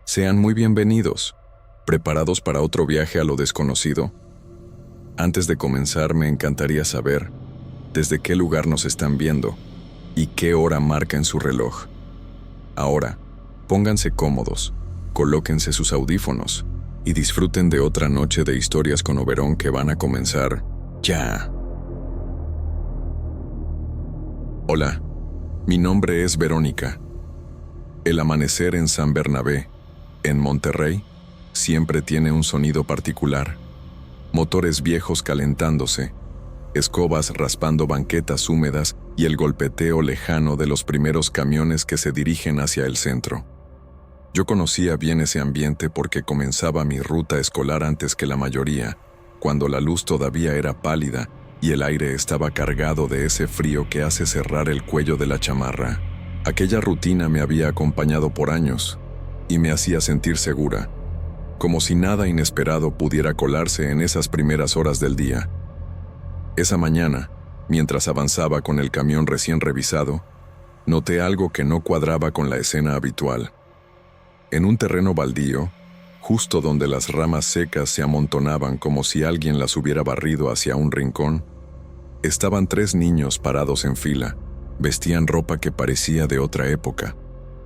Sean muy bienvenidos. ¿Preparados para otro viaje a lo desconocido? Antes de comenzar, me encantaría saber desde qué lugar nos están viendo y qué hora marca en su reloj. Ahora, pónganse cómodos, colóquense sus audífonos y disfruten de otra noche de historias con Oberón que van a comenzar ya. Hola, mi nombre es Verónica. El amanecer en San Bernabé, en Monterrey, siempre tiene un sonido particular. Motores viejos calentándose, escobas raspando banquetas húmedas y el golpeteo lejano de los primeros camiones que se dirigen hacia el centro. Yo conocía bien ese ambiente porque comenzaba mi ruta escolar antes que la mayoría, cuando la luz todavía era pálida y el aire estaba cargado de ese frío que hace cerrar el cuello de la chamarra. Aquella rutina me había acompañado por años y me hacía sentir segura, como si nada inesperado pudiera colarse en esas primeras horas del día. Esa mañana, mientras avanzaba con el camión recién revisado, noté algo que no cuadraba con la escena habitual. En un terreno baldío, justo donde las ramas secas se amontonaban como si alguien las hubiera barrido hacia un rincón, estaban 3 niños parados en fila. Vestían ropa que parecía de otra época,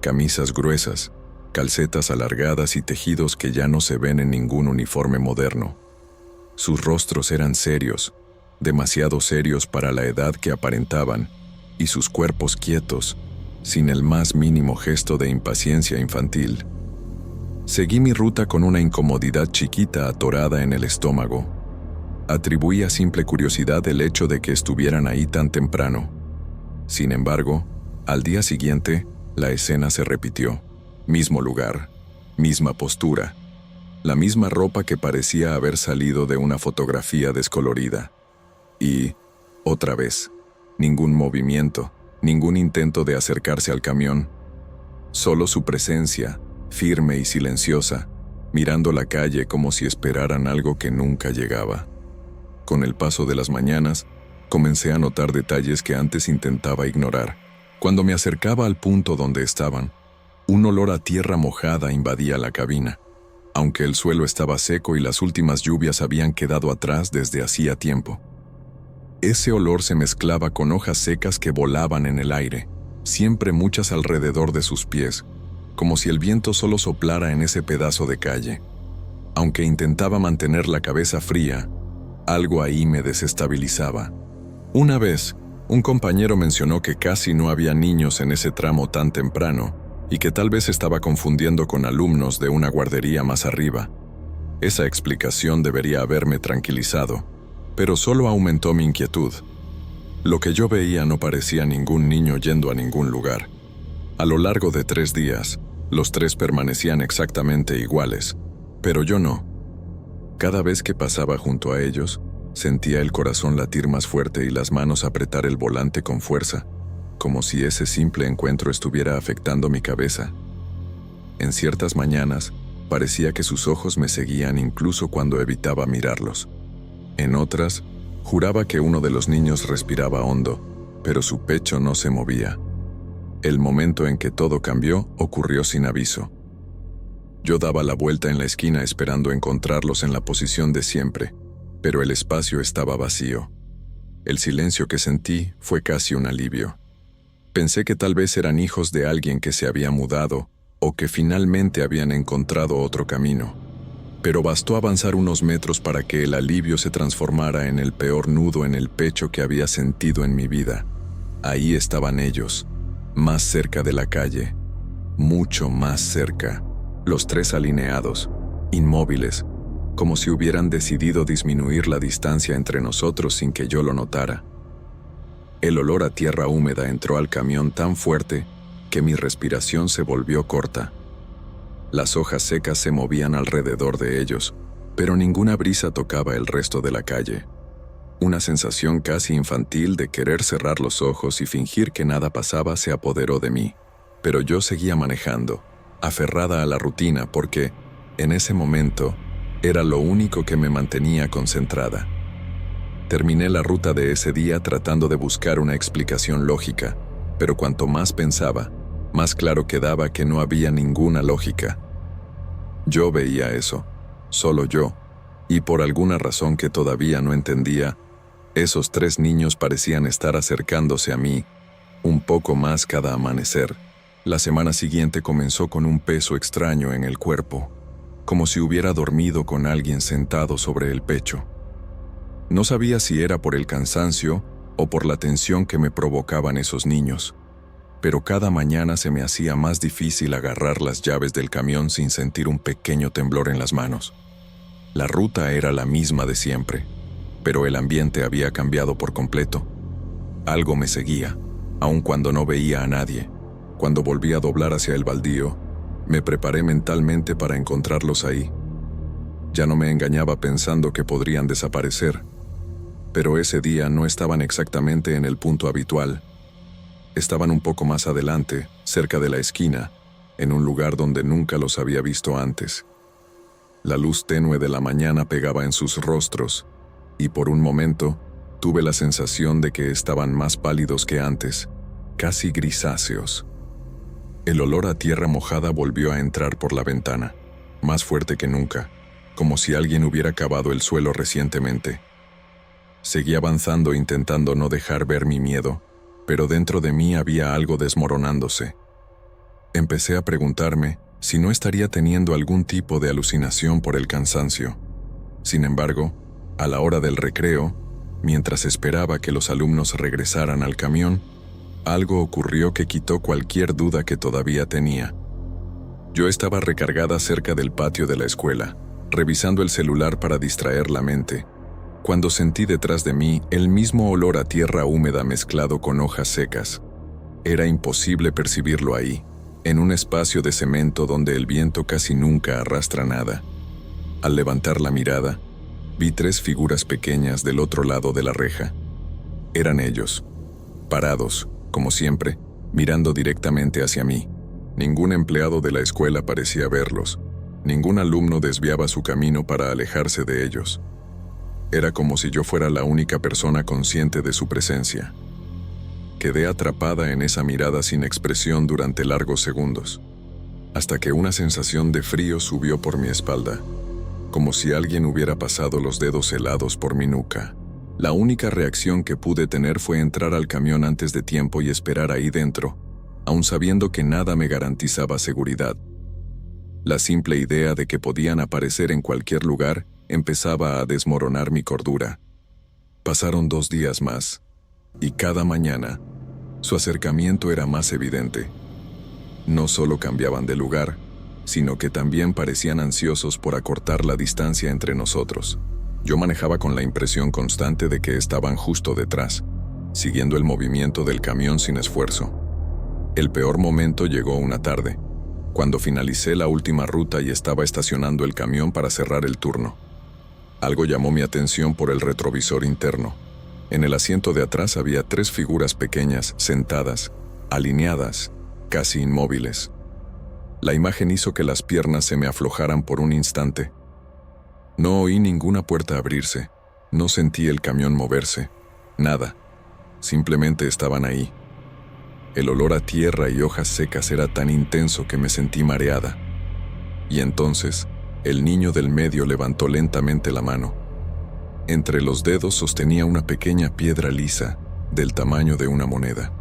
camisas gruesas, calcetas alargadas y tejidos que ya no se ven en ningún uniforme moderno. Sus rostros eran serios, demasiado serios para la edad que aparentaban, y sus cuerpos quietos, sin el más mínimo gesto de impaciencia infantil. Seguí mi ruta con una incomodidad chiquita atorada en el estómago. Atribuí a simple curiosidad el hecho de que estuvieran ahí tan temprano. Sin embargo, al día siguiente, la escena se repitió. Mismo lugar, misma postura, la misma ropa que parecía haber salido de una fotografía descolorida. Y, otra vez, ningún movimiento, ningún intento de acercarse al camión. Solo su presencia, firme y silenciosa, mirando la calle como si esperaran algo que nunca llegaba. Con el paso de las mañanas, comencé a notar detalles que antes intentaba ignorar. Cuando me acercaba al punto donde estaban, un olor a tierra mojada invadía la cabina, aunque el suelo estaba seco y las últimas lluvias habían quedado atrás desde hacía tiempo. Ese olor se mezclaba con hojas secas que volaban en el aire, siempre muchas alrededor de sus pies, como si el viento solo soplara en ese pedazo de calle. Aunque intentaba mantener la cabeza fría, algo ahí me desestabilizaba. Una vez, un compañero mencionó que casi no había niños en ese tramo tan temprano y que tal vez estaba confundiendo con alumnos de una guardería más arriba. Esa explicación debería haberme tranquilizado, pero solo aumentó mi inquietud. Lo que yo veía no parecía ningún niño yendo a ningún lugar. A lo largo de 3 días, los 3 permanecían exactamente iguales, pero yo no. Cada vez que pasaba junto a ellos, sentía el corazón latir más fuerte y las manos apretar el volante con fuerza, como si ese simple encuentro estuviera afectando mi cabeza. En ciertas mañanas, parecía que sus ojos me seguían incluso cuando evitaba mirarlos. En otras, juraba que uno de los niños respiraba hondo, pero su pecho no se movía. El momento en que todo cambió ocurrió sin aviso. Yo daba la vuelta en la esquina esperando encontrarlos en la posición de siempre, pero el espacio estaba vacío. El silencio que sentí fue casi un alivio. Pensé que tal vez eran hijos de alguien que se había mudado o que finalmente habían encontrado otro camino. Pero bastó avanzar unos metros para que el alivio se transformara en el peor nudo en el pecho que había sentido en mi vida. Ahí estaban ellos, más cerca de la calle, mucho más cerca, los 3 alineados, inmóviles, como si hubieran decidido disminuir la distancia entre nosotros sin que yo lo notara. El olor a tierra húmeda entró al camión tan fuerte que mi respiración se volvió corta. Las hojas secas se movían alrededor de ellos, pero ninguna brisa tocaba el resto de la calle. Una sensación casi infantil de querer cerrar los ojos y fingir que nada pasaba se apoderó de mí, pero yo seguía manejando, aferrada a la rutina porque, en ese momento, era lo único que me mantenía concentrada. Terminé la ruta de ese día tratando de buscar una explicación lógica, pero cuanto más pensaba, más claro quedaba que no había ninguna lógica. Yo veía eso, solo yo, y por alguna razón que todavía no entendía, esos 3 niños parecían estar acercándose a mí, un poco más cada amanecer. La semana siguiente comenzó con un peso extraño en el cuerpo, como si hubiera dormido con alguien sentado sobre el pecho. No sabía si era por el cansancio o por la tensión que me provocaban esos niños, pero cada mañana se me hacía más difícil agarrar las llaves del camión sin sentir un pequeño temblor en las manos. La ruta era la misma de siempre, pero el ambiente había cambiado por completo. Algo me seguía, aun cuando no veía a nadie. Cuando volví a doblar hacia el baldío, me preparé mentalmente para encontrarlos ahí. Ya no me engañaba pensando que podrían desaparecer, pero ese día no estaban exactamente en el punto habitual. Estaban un poco más adelante, cerca de la esquina, en un lugar donde nunca los había visto antes. La luz tenue de la mañana pegaba en sus rostros, y por un momento tuve la sensación de que estaban más pálidos que antes, casi grisáceos. El olor a tierra mojada volvió a entrar por la ventana, más fuerte que nunca, como si alguien hubiera cavado el suelo recientemente. Seguí avanzando intentando no dejar ver mi miedo, pero dentro de mí había algo desmoronándose. Empecé a preguntarme si no estaría teniendo algún tipo de alucinación por el cansancio. Sin embargo, a la hora del recreo, mientras esperaba que los alumnos regresaran al camión, algo ocurrió que quitó cualquier duda que todavía tenía. Yo estaba recargada cerca del patio de la escuela, revisando el celular para distraer la mente, cuando sentí detrás de mí el mismo olor a tierra húmeda mezclado con hojas secas. Era imposible percibirlo ahí, en un espacio de cemento donde el viento casi nunca arrastra nada. Al levantar la mirada, vi 3 figuras pequeñas del otro lado de la reja. Eran ellos, parados, como siempre, mirando directamente hacia mí. Ningún empleado de la escuela parecía verlos. Ningún alumno desviaba su camino para alejarse de ellos. Era como si yo fuera la única persona consciente de su presencia. Quedé atrapada en esa mirada sin expresión durante largos segundos, hasta que una sensación de frío subió por mi espalda, como si alguien hubiera pasado los dedos helados por mi nuca. La única reacción que pude tener fue entrar al camión antes de tiempo y esperar ahí dentro, aun sabiendo que nada me garantizaba seguridad. La simple idea de que podían aparecer en cualquier lugar empezaba a desmoronar mi cordura. Pasaron 2 días más, y cada mañana, su acercamiento era más evidente. No solo cambiaban de lugar, sino que también parecían ansiosos por acortar la distancia entre nosotros. Yo manejaba con la impresión constante de que estaban justo detrás, siguiendo el movimiento del camión sin esfuerzo. El peor momento llegó una tarde, cuando finalicé la última ruta y estaba estacionando el camión para cerrar el turno. Algo llamó mi atención por el retrovisor interno. En el asiento de atrás había 3 figuras pequeñas, sentadas, alineadas, casi inmóviles. La imagen hizo que las piernas se me aflojaran por un instante. No oí ninguna puerta abrirse, no sentí el camión moverse, nada. Simplemente estaban ahí. El olor a tierra y hojas secas era tan intenso que me sentí mareada. Y entonces, el niño del medio levantó lentamente la mano. Entre los dedos sostenía una pequeña piedra lisa, del tamaño de una moneda.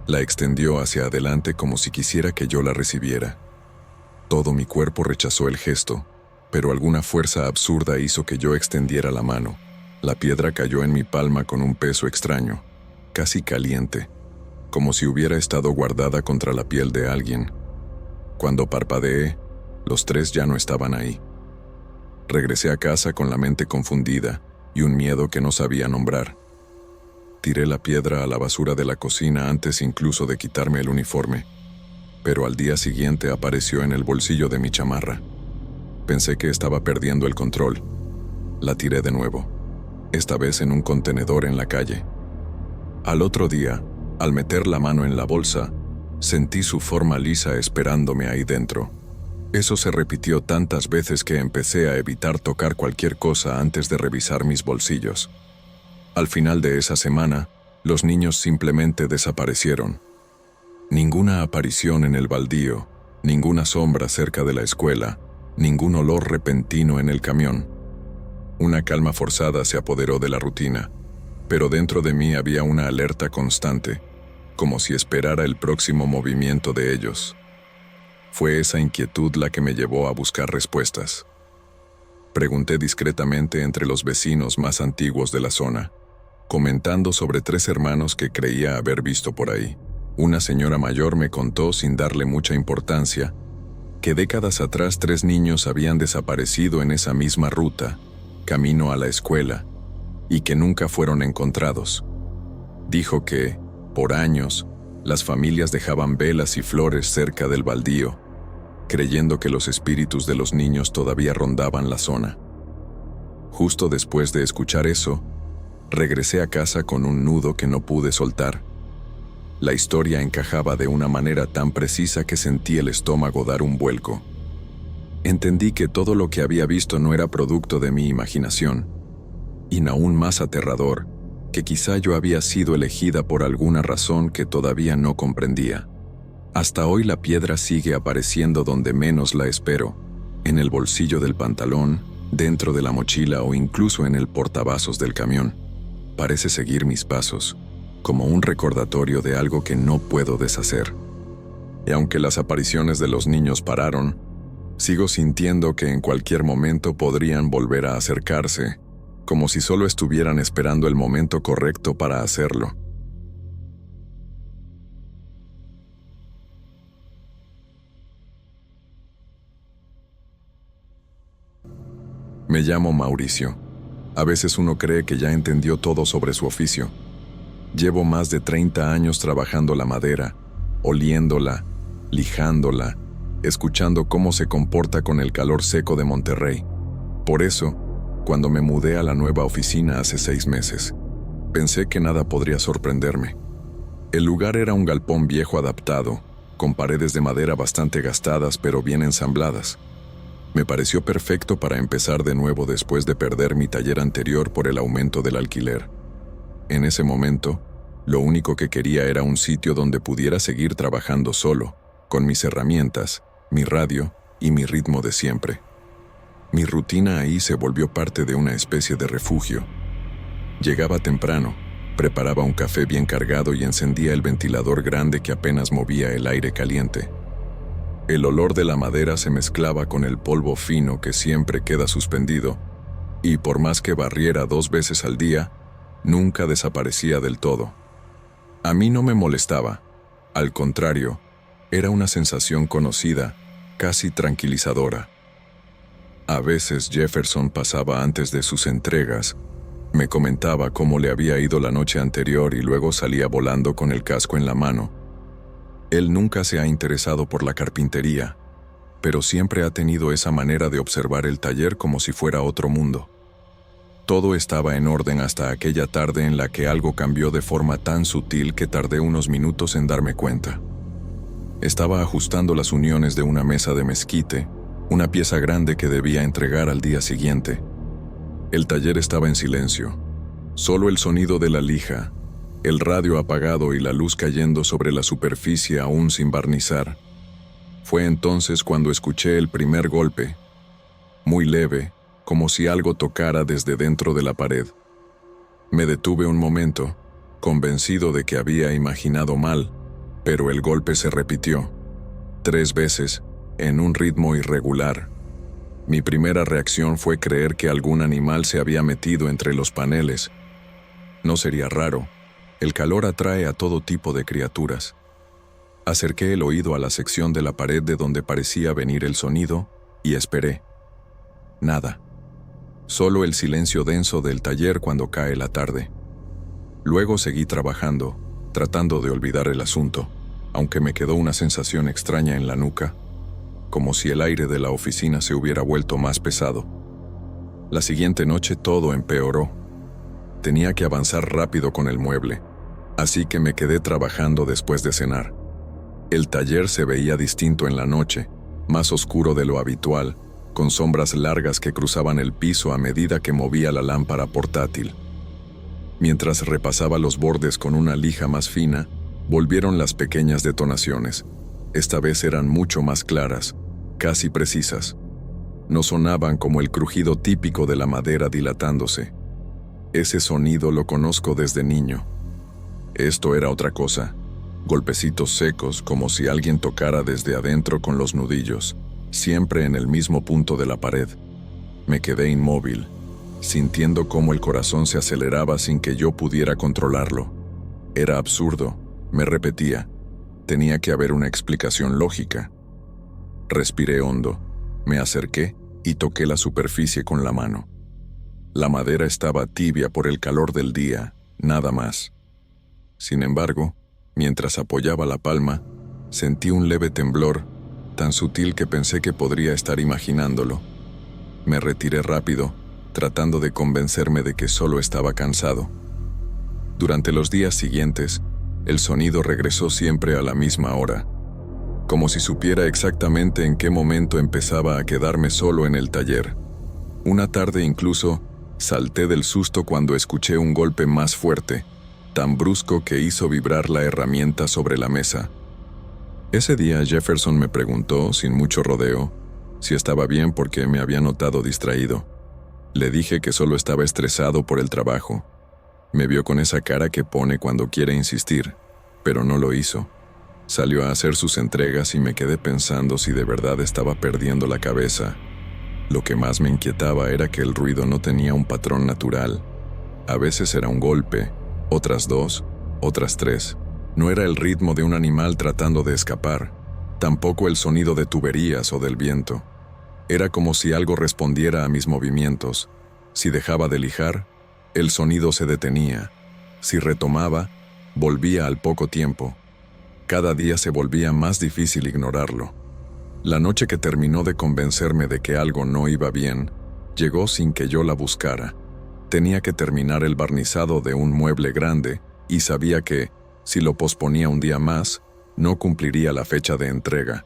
La extendió hacia adelante como si quisiera que yo la recibiera. Todo mi cuerpo rechazó el gesto, pero alguna fuerza absurda hizo que yo extendiera la mano. La piedra cayó en mi palma con un peso extraño, casi caliente, como si hubiera estado guardada contra la piel de alguien. Cuando parpadeé, los 3 ya no estaban ahí. Regresé a casa con la mente confundida y un miedo que no sabía nombrar. Tiré la piedra a la basura de la cocina antes incluso de quitarme el uniforme, pero al día siguiente apareció en el bolsillo de mi chamarra. Pensé que estaba perdiendo el control. La tiré de nuevo, esta vez en un contenedor en la calle. Al otro día, al meter la mano en la bolsa, sentí su forma lisa esperándome ahí dentro. Eso se repitió tantas veces que empecé a evitar tocar cualquier cosa antes de revisar mis bolsillos. Al final de esa semana, los niños simplemente desaparecieron. Ninguna aparición en el baldío, ninguna sombra cerca de la escuela, ningún olor repentino en el camión. Una calma forzada se apoderó de la rutina, pero dentro de mí había una alerta constante, como si esperara el próximo movimiento de ellos. Fue esa inquietud la que me llevó a buscar respuestas. Pregunté discretamente entre los vecinos más antiguos de la zona, comentando sobre 3 hermanos que creía haber visto por ahí. Una señora mayor me contó, sin darle mucha importancia, que décadas atrás 3 niños habían desaparecido en esa misma ruta, camino a la escuela, y que nunca fueron encontrados. Dijo que, por años, las familias dejaban velas y flores cerca del baldío, creyendo que los espíritus de los niños todavía rondaban la zona. Justo después de escuchar eso, regresé a casa con un nudo que no pude soltar. La historia encajaba de una manera tan precisa que sentí el estómago dar un vuelco. Entendí que todo lo que había visto no era producto de mi imaginación, y aún más aterrador, que quizá yo había sido elegida por alguna razón que todavía no comprendía. Hasta hoy la piedra sigue apareciendo donde menos la espero, en el bolsillo del pantalón, dentro de la mochila o incluso en el portavasos del camión. Parece seguir mis pasos, como un recordatorio de algo que no puedo deshacer. Y aunque las apariciones de los niños pararon, sigo sintiendo que en cualquier momento podrían volver a acercarse, como si solo estuvieran esperando el momento correcto para hacerlo. Me llamo Mauricio. A veces uno cree que ya entendió todo sobre su oficio. Llevo más de 30 años trabajando la madera, oliéndola, lijándola, escuchando cómo se comporta con el calor seco de Monterrey. Por eso, cuando me mudé a la nueva oficina hace 6 meses, pensé que nada podría sorprenderme. El lugar era un galpón viejo adaptado, con paredes de madera bastante gastadas pero bien ensambladas. Me pareció perfecto para empezar de nuevo después de perder mi taller anterior por el aumento del alquiler. En ese momento, lo único que quería era un sitio donde pudiera seguir trabajando solo, con mis herramientas, mi radio y mi ritmo de siempre. Mi rutina ahí se volvió parte de una especie de refugio. Llegaba temprano, preparaba un café bien cargado y encendía el ventilador grande que apenas movía el aire caliente. El olor de la madera se mezclaba con el polvo fino que siempre queda suspendido, y por más que barriera 2 veces al día, nunca desaparecía del todo. A mí no me molestaba, al contrario, era una sensación conocida, casi tranquilizadora. A veces Jefferson pasaba antes de sus entregas, me comentaba cómo le había ido la noche anterior y luego salía volando con el casco en la mano. Él nunca se ha interesado por la carpintería, pero siempre ha tenido esa manera de observar el taller como si fuera otro mundo. Todo estaba en orden hasta aquella tarde en la que algo cambió de forma tan sutil que tardé unos minutos en darme cuenta. Estaba ajustando las uniones de una mesa de mezquite, una pieza grande que debía entregar al día siguiente. El taller estaba en silencio, solo el sonido de la lija, el radio apagado y la luz cayendo sobre la superficie aún sin barnizar. Fue entonces cuando escuché el primer golpe, muy leve, como si algo tocara desde dentro de la pared. Me detuve un momento, convencido de que había imaginado mal, pero el golpe se repitió, 3 veces, en un ritmo irregular. Mi primera reacción fue creer que algún animal se había metido entre los paneles. No sería raro. El calor atrae a todo tipo de criaturas. Acerqué el oído a la sección de la pared de donde parecía venir el sonido y esperé. Nada. Solo el silencio denso del taller cuando cae la tarde. Luego seguí trabajando, tratando de olvidar el asunto, aunque me quedó una sensación extraña en la nuca, como si el aire de la oficina se hubiera vuelto más pesado. La siguiente noche todo empeoró. Tenía que avanzar rápido con el mueble, así que me quedé trabajando después de cenar. El taller se veía distinto en la noche, más oscuro de lo habitual, con sombras largas que cruzaban el piso a medida que movía la lámpara portátil. Mientras repasaba los bordes con una lija más fina, volvieron las pequeñas detonaciones. Esta vez eran mucho más claras, casi precisas. No sonaban como el crujido típico de la madera dilatándose. Ese sonido lo conozco desde niño. Esto era otra cosa. Golpecitos secos, como si alguien tocara desde adentro con los nudillos, siempre en el mismo punto de la pared. Me quedé inmóvil, sintiendo cómo el corazón se aceleraba sin que yo pudiera controlarlo. Era absurdo, me repetía. Tenía que haber una explicación lógica. Respiré hondo, me acerqué y toqué la superficie con la mano. La madera estaba tibia por el calor del día, nada más. Sin embargo, mientras apoyaba la palma, sentí un leve temblor, tan sutil que pensé que podría estar imaginándolo. Me retiré rápido, tratando de convencerme de que solo estaba cansado. Durante los días siguientes, el sonido regresó siempre a la misma hora, como si supiera exactamente en qué momento empezaba a quedarme solo en el taller. Una tarde incluso, salté del susto cuando escuché un golpe más fuerte, tan brusco que hizo vibrar la herramienta sobre la mesa. Ese día Jefferson me preguntó, sin mucho rodeo, si estaba bien porque me había notado distraído. Le dije que solo estaba estresado por el trabajo. Me vio con esa cara que pone cuando quiere insistir, pero no lo hizo. Salió a hacer sus entregas y me quedé pensando si de verdad estaba perdiendo la cabeza. Lo que más me inquietaba era que el ruido no tenía un patrón natural. A veces era un golpe, otras 2, otras 3. No era el ritmo de un animal tratando de escapar, tampoco el sonido de tuberías o del viento. Era como si algo respondiera a mis movimientos. Si dejaba de lijar, el sonido se detenía. Si retomaba, volvía al poco tiempo. Cada día se volvía más difícil ignorarlo. La noche que terminó de convencerme de que algo no iba bien, llegó sin que yo la buscara. Tenía que terminar el barnizado de un mueble grande y sabía que, si lo posponía un día más, no cumpliría la fecha de entrega.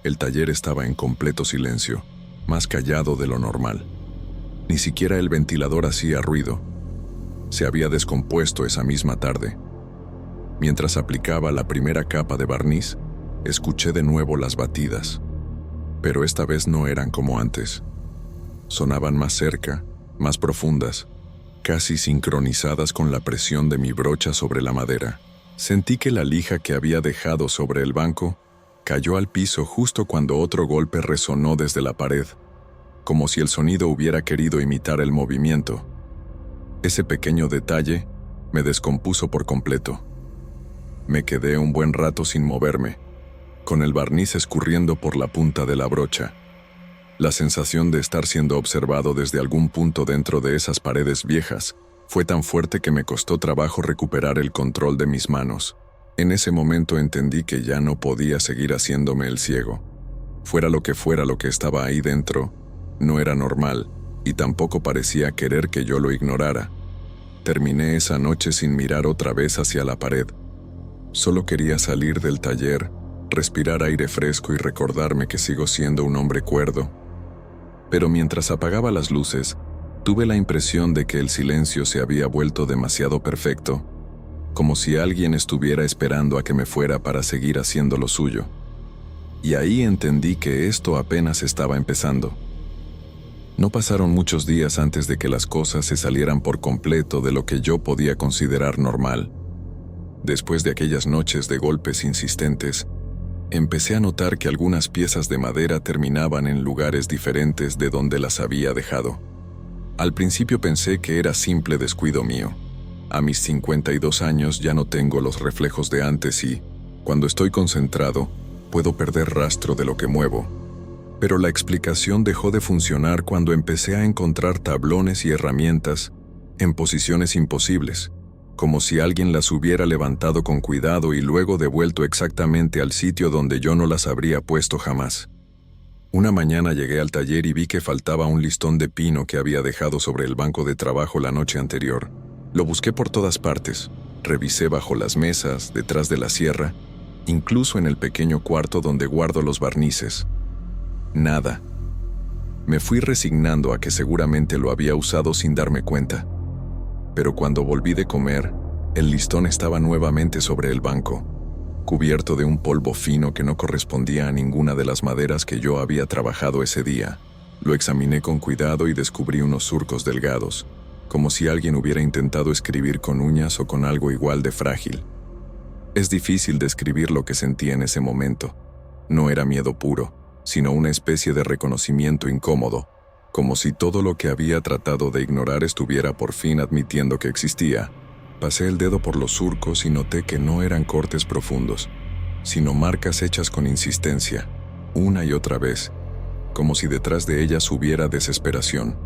El taller estaba en completo silencio, más callado de lo normal. Ni siquiera el ventilador hacía ruido. Se había descompuesto esa misma tarde. Mientras aplicaba la primera capa de barniz, escuché de nuevo las batidas. Pero esta vez no eran como antes. Sonaban más cerca, más profundas, casi sincronizadas con la presión de mi brocha sobre la madera. Sentí que la lija que había dejado sobre el banco cayó al piso justo cuando otro golpe resonó desde la pared, como si el sonido hubiera querido imitar el movimiento. Ese pequeño detalle me descompuso por completo. Me quedé un buen rato sin moverme, con el barniz escurriendo por la punta de la brocha. La sensación de estar siendo observado desde algún punto dentro de esas paredes viejas fue tan fuerte que me costó trabajo recuperar el control de mis manos. En ese momento entendí que ya no podía seguir haciéndome el ciego. Fuera lo que estaba ahí dentro, no era normal, y tampoco parecía querer que yo lo ignorara. Terminé esa noche sin mirar otra vez hacia la pared. Solo quería salir del taller, respirar aire fresco y recordarme que sigo siendo un hombre cuerdo. Pero mientras apagaba las luces, tuve la impresión de que el silencio se había vuelto demasiado perfecto, como si alguien estuviera esperando a que me fuera para seguir haciendo lo suyo. Y ahí entendí que esto apenas estaba empezando. No pasaron muchos días antes de que las cosas se salieran por completo de lo que yo podía considerar normal. Después de aquellas noches de golpes insistentes, empecé a notar que algunas piezas de madera terminaban en lugares diferentes de donde las había dejado. Al principio pensé que era simple descuido mío. A mis 52 años ya no tengo los reflejos de antes y, cuando estoy concentrado, puedo perder rastro de lo que muevo. Pero la explicación dejó de funcionar cuando empecé a encontrar tablones y herramientas en posiciones imposibles, como si alguien las hubiera levantado con cuidado y luego devuelto exactamente al sitio donde yo no las habría puesto jamás. Una mañana llegué al taller y vi que faltaba un listón de pino que había dejado sobre el banco de trabajo la noche anterior. Lo busqué por todas partes, revisé bajo las mesas, detrás de la sierra, incluso en el pequeño cuarto donde guardo los barnices. Nada. Me fui resignando a que seguramente lo había usado sin darme cuenta. Pero cuando volví de comer, el listón estaba nuevamente sobre el banco, cubierto de un polvo fino que no correspondía a ninguna de las maderas que yo había trabajado ese día. Lo examiné con cuidado y descubrí unos surcos delgados, como si alguien hubiera intentado escribir con uñas o con algo igual de frágil. Es difícil describir lo que sentí en ese momento. No era miedo puro, sino una especie de reconocimiento incómodo, como si todo lo que había tratado de ignorar estuviera por fin admitiendo que existía. Pasé el dedo por los surcos y noté que no eran cortes profundos, sino marcas hechas con insistencia, una y otra vez, como si detrás de ellas hubiera desesperación.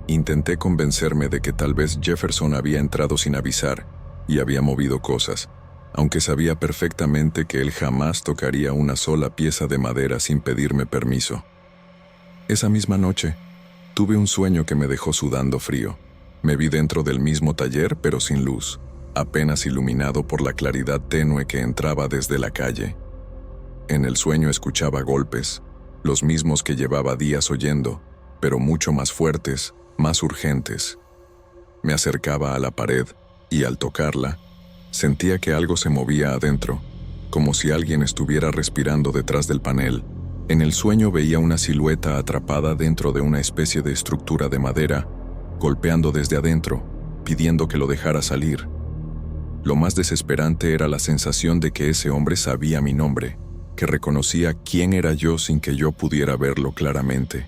Intenté convencerme de que tal vez Jefferson había entrado sin avisar y había movido cosas, aunque sabía perfectamente que él jamás tocaría una sola pieza de madera sin pedirme permiso. Esa misma noche, tuve un sueño que me dejó sudando frío. Me vi dentro del mismo taller, pero sin luz, apenas iluminado por la claridad tenue que entraba desde la calle. En el sueño escuchaba golpes, los mismos que llevaba días oyendo, pero mucho más fuertes, más urgentes. Me acercaba a la pared y al tocarla, sentía que algo se movía adentro, como si alguien estuviera respirando detrás del panel. En el sueño veía una silueta atrapada dentro de una especie de estructura de madera, golpeando desde adentro, pidiendo que lo dejara salir. Lo más desesperante era la sensación de que ese hombre sabía mi nombre, que reconocía quién era yo sin que yo pudiera verlo claramente.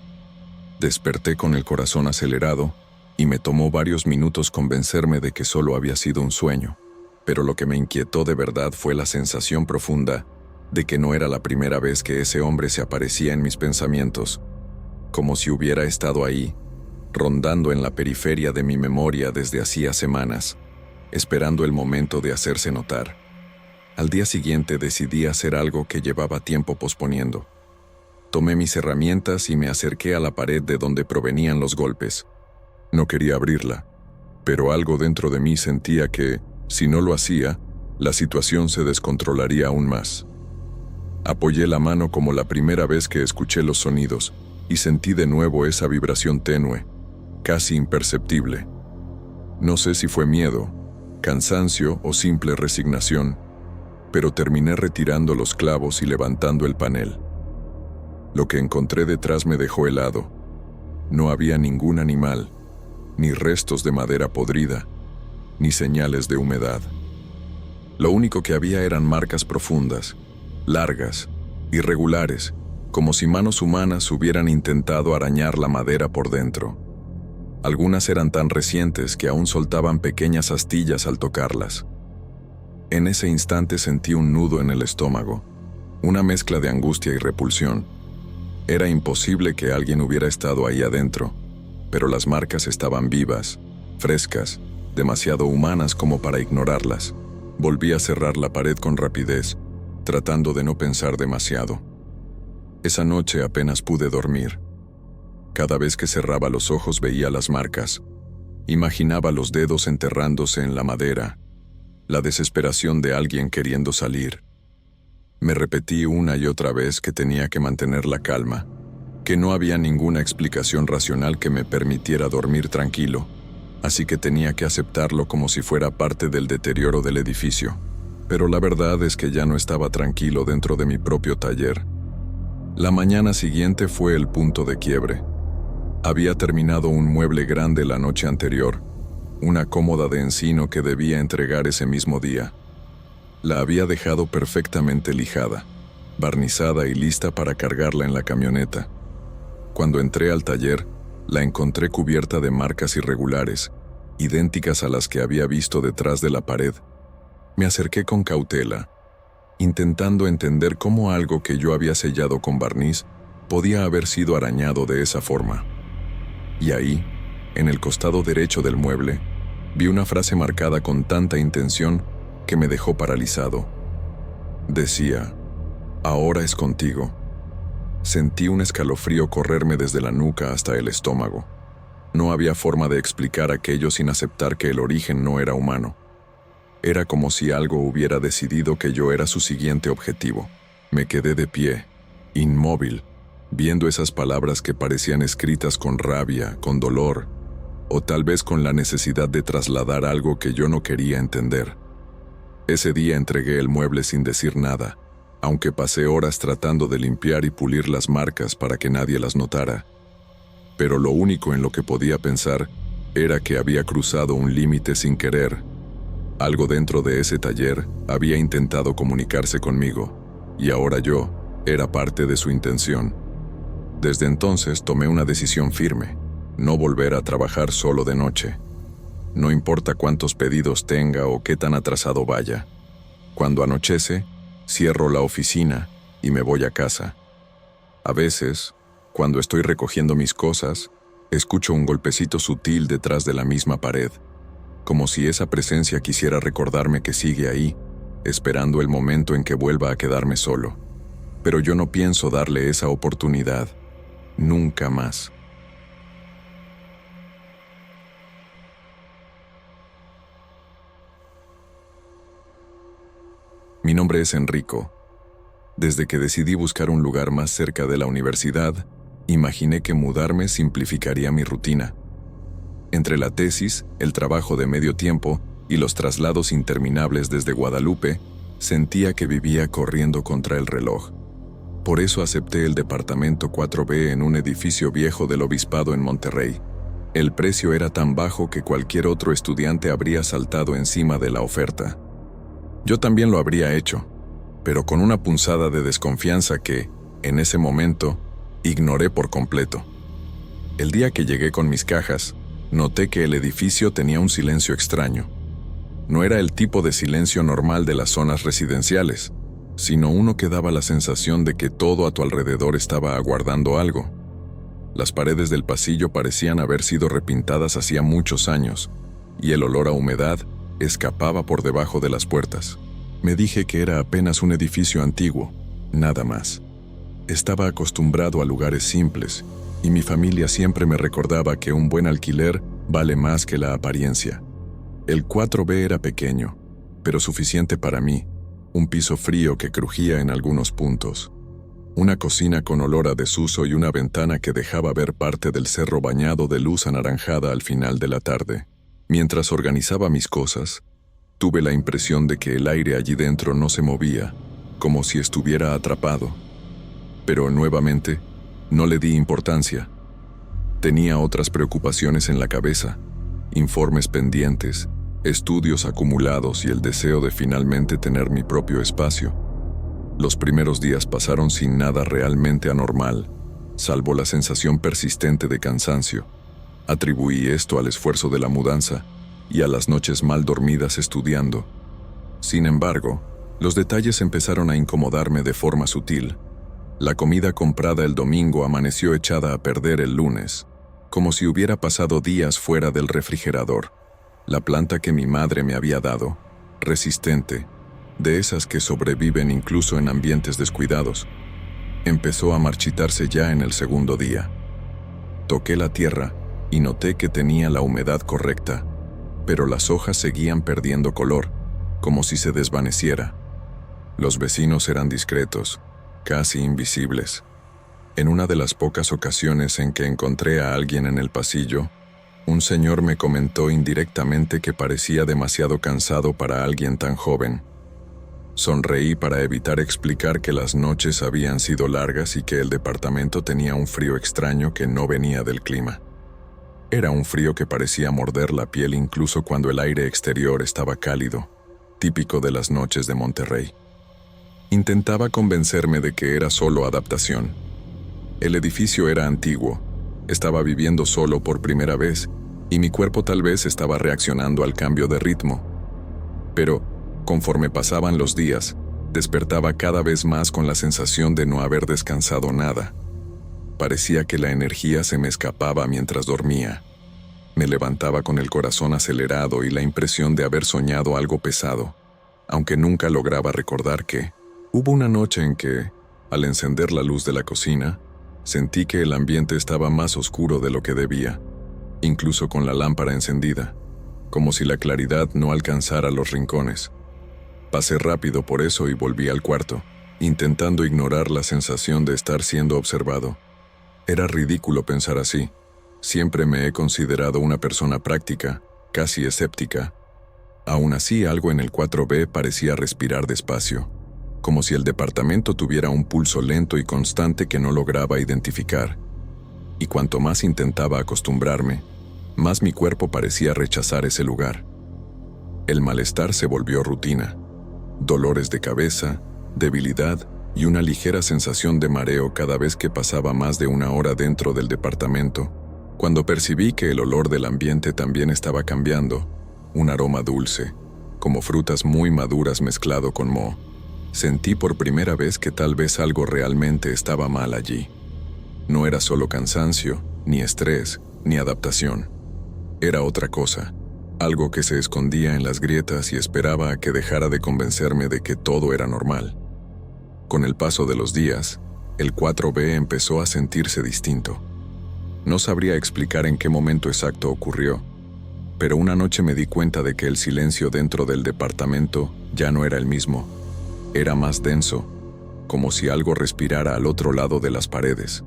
Desperté con el corazón acelerado y me tomó varios minutos convencerme de que solo había sido un sueño. Pero lo que me inquietó de verdad fue la sensación profunda de que no era la primera vez que ese hombre se aparecía en mis pensamientos, como si hubiera estado ahí, rondando en la periferia de mi memoria desde hacía semanas, esperando el momento de hacerse notar. Al día siguiente decidí hacer algo que llevaba tiempo posponiendo. Tomé mis herramientas y me acerqué a la pared de donde provenían los golpes. No quería abrirla, pero algo dentro de mí sentía que, si no lo hacía, la situación se descontrolaría aún más. Apoyé la mano como la primera vez que escuché los sonidos y sentí de nuevo esa vibración tenue, casi imperceptible. No sé si fue miedo, cansancio o simple resignación, pero terminé retirando los clavos y levantando el panel. Lo que encontré detrás me dejó helado. No había ningún animal, ni restos de madera podrida, ni señales de humedad. Lo único que había eran marcas profundas, largas, irregulares, como si manos humanas hubieran intentado arañar la madera por dentro. Algunas eran tan recientes que aún soltaban pequeñas astillas al tocarlas. En ese instante sentí un nudo en el estómago, una mezcla de angustia y repulsión. Era imposible que alguien hubiera estado ahí adentro, pero las marcas estaban vivas, frescas, demasiado humanas como para ignorarlas. Volví a cerrar la pared con rapidez, tratando de no pensar demasiado. Esa noche apenas pude dormir. Cada vez que cerraba los ojos veía las marcas. Imaginaba los dedos enterrándose en la madera, la desesperación de alguien queriendo salir. Me repetí una y otra vez que tenía que mantener la calma, que no había ninguna explicación racional que me permitiera dormir tranquilo, así que tenía que aceptarlo como si fuera parte del deterioro del edificio. Pero la verdad es que ya no estaba tranquilo dentro de mi propio taller. La mañana siguiente fue el punto de quiebre. Había terminado un mueble grande la noche anterior, una cómoda de encino que debía entregar ese mismo día. La había dejado perfectamente lijada, barnizada y lista para cargarla en la camioneta. Cuando entré al taller, la encontré cubierta de marcas irregulares, idénticas a las que había visto detrás de la pared. Me acerqué con cautela, intentando entender cómo algo que yo había sellado con barniz podía haber sido arañado de esa forma. Y ahí, en el costado derecho del mueble, vi una frase marcada con tanta intención que me dejó paralizado. Decía, "Ahora es contigo". Sentí un escalofrío correrme desde la nuca hasta el estómago. No había forma de explicar aquello sin aceptar que el origen no era humano. Era como si algo hubiera decidido que yo era su siguiente objetivo. Me quedé de pie, inmóvil, viendo esas palabras que parecían escritas con rabia, con dolor, o tal vez con la necesidad de trasladar algo que yo no quería entender. Ese día entregué el mueble sin decir nada, aunque pasé horas tratando de limpiar y pulir las marcas para que nadie las notara. pero lo único en lo que podía pensar era que había cruzado un límite sin querer. Algo dentro de ese taller había intentado comunicarse conmigo, y ahora yo era parte de su intención. Desde entonces tomé una decisión firme: no volver a trabajar solo de noche. No importa cuántos pedidos tenga o qué tan atrasado vaya. Cuando anochece, cierro la oficina y me voy a casa. A veces, cuando estoy recogiendo mis cosas, escucho un golpecito sutil detrás de la misma pared, como si esa presencia quisiera recordarme que sigue ahí, esperando el momento en que vuelva a quedarme solo. Pero yo no pienso darle esa oportunidad, nunca más. Mi nombre es Enrico. Desde que decidí buscar un lugar más cerca de la universidad, imaginé que mudarme simplificaría mi rutina. Entre la tesis, el trabajo de medio tiempo y los traslados interminables desde Guadalupe, sentía que vivía corriendo contra el reloj. Por eso acepté el departamento 4B en un edificio viejo del obispado en Monterrey. El precio era tan bajo que cualquier otro estudiante habría saltado encima de la oferta. Yo también lo habría hecho, pero con una punzada de desconfianza que, en ese momento, ignoré por completo. El día que llegué con mis cajas, noté que el edificio tenía un silencio extraño. No era el tipo de silencio normal de las zonas residenciales, sino uno que daba la sensación de que todo a tu alrededor estaba aguardando algo. Las paredes del pasillo parecían haber sido repintadas hacía muchos años, y el olor a humedad escapaba por debajo de las puertas. Me dije que era apenas un edificio antiguo, nada más. Estaba acostumbrado a lugares simples, y mi familia siempre me recordaba que un buen alquiler vale más que la apariencia. El 4B era pequeño, pero suficiente para mí: un piso frío que crujía en algunos puntos, una cocina con olor a desuso y una ventana que dejaba ver parte del cerro bañado de luz anaranjada al final de la tarde. Mientras organizaba mis cosas, tuve la impresión de que el aire allí dentro no se movía, como si estuviera atrapado. Pero nuevamente, no le di importancia. Tenía otras preocupaciones en la cabeza: informes pendientes, estudios acumulados y el deseo de finalmente tener mi propio espacio. Los primeros días pasaron sin nada realmente anormal, salvo la sensación persistente de cansancio. Atribuí esto al esfuerzo de la mudanza y a las noches mal dormidas estudiando. Sin embargo, los detalles empezaron a incomodarme de forma sutil. La comida comprada el domingo amaneció echada a perder el lunes, como si hubiera pasado días fuera del refrigerador. La planta que mi madre me había dado, resistente, de esas que sobreviven incluso en ambientes descuidados, empezó a marchitarse ya en el segundo día. Toqué la tierra y noté que tenía la humedad correcta, pero las hojas seguían perdiendo color, como si se desvaneciera. Los vecinos eran discretos, casi invisibles. En una de las pocas ocasiones en que encontré a alguien en el pasillo, un señor me comentó indirectamente que parecía demasiado cansado para alguien tan joven. Sonreí para evitar explicar que las noches habían sido largas y que el departamento tenía un frío extraño que no venía del clima. Era un frío que parecía morder la piel incluso cuando el aire exterior estaba cálido, típico de las noches de Monterrey. Intentaba convencerme de que era solo adaptación. El edificio era antiguo, estaba viviendo solo por primera vez, y mi cuerpo tal vez estaba reaccionando al cambio de ritmo. Pero, conforme pasaban los días, despertaba cada vez más con la sensación de no haber descansado nada. Parecía que la energía se me escapaba mientras dormía. Me levantaba con el corazón acelerado y la impresión de haber soñado algo pesado, aunque nunca lograba recordar que. Hubo una noche en que, al encender la luz de la cocina, sentí que el ambiente estaba más oscuro de lo que debía, incluso con la lámpara encendida, como si la claridad no alcanzara los rincones. Pasé rápido por eso y volví al cuarto, intentando ignorar la sensación de estar siendo observado. Era ridículo pensar así. Siempre me he considerado una persona práctica, casi escéptica. Aún así, algo en el 4B parecía respirar despacio, como si el departamento tuviera un pulso lento y constante que no lograba identificar. y cuanto más intentaba acostumbrarme, más mi cuerpo parecía rechazar ese lugar. El malestar se volvió rutina. Dolores de cabeza, debilidad y una ligera sensación de mareo cada vez que pasaba más de una hora dentro del departamento. Cuando percibí que el olor del ambiente también estaba cambiando, un aroma dulce, como frutas muy maduras mezclado con moho, sentí por primera vez que tal vez algo realmente estaba mal allí. No era solo cansancio, ni estrés, ni adaptación. Era otra cosa, algo que se escondía en las grietas y esperaba a que dejara de convencerme de que todo era normal. Con el paso de los días, el 4B empezó a sentirse distinto. No sabría explicar en qué momento exacto ocurrió, pero una noche me di cuenta de que el silencio dentro del departamento ya no era el mismo. Era más denso, como si algo respirara al otro lado de las paredes.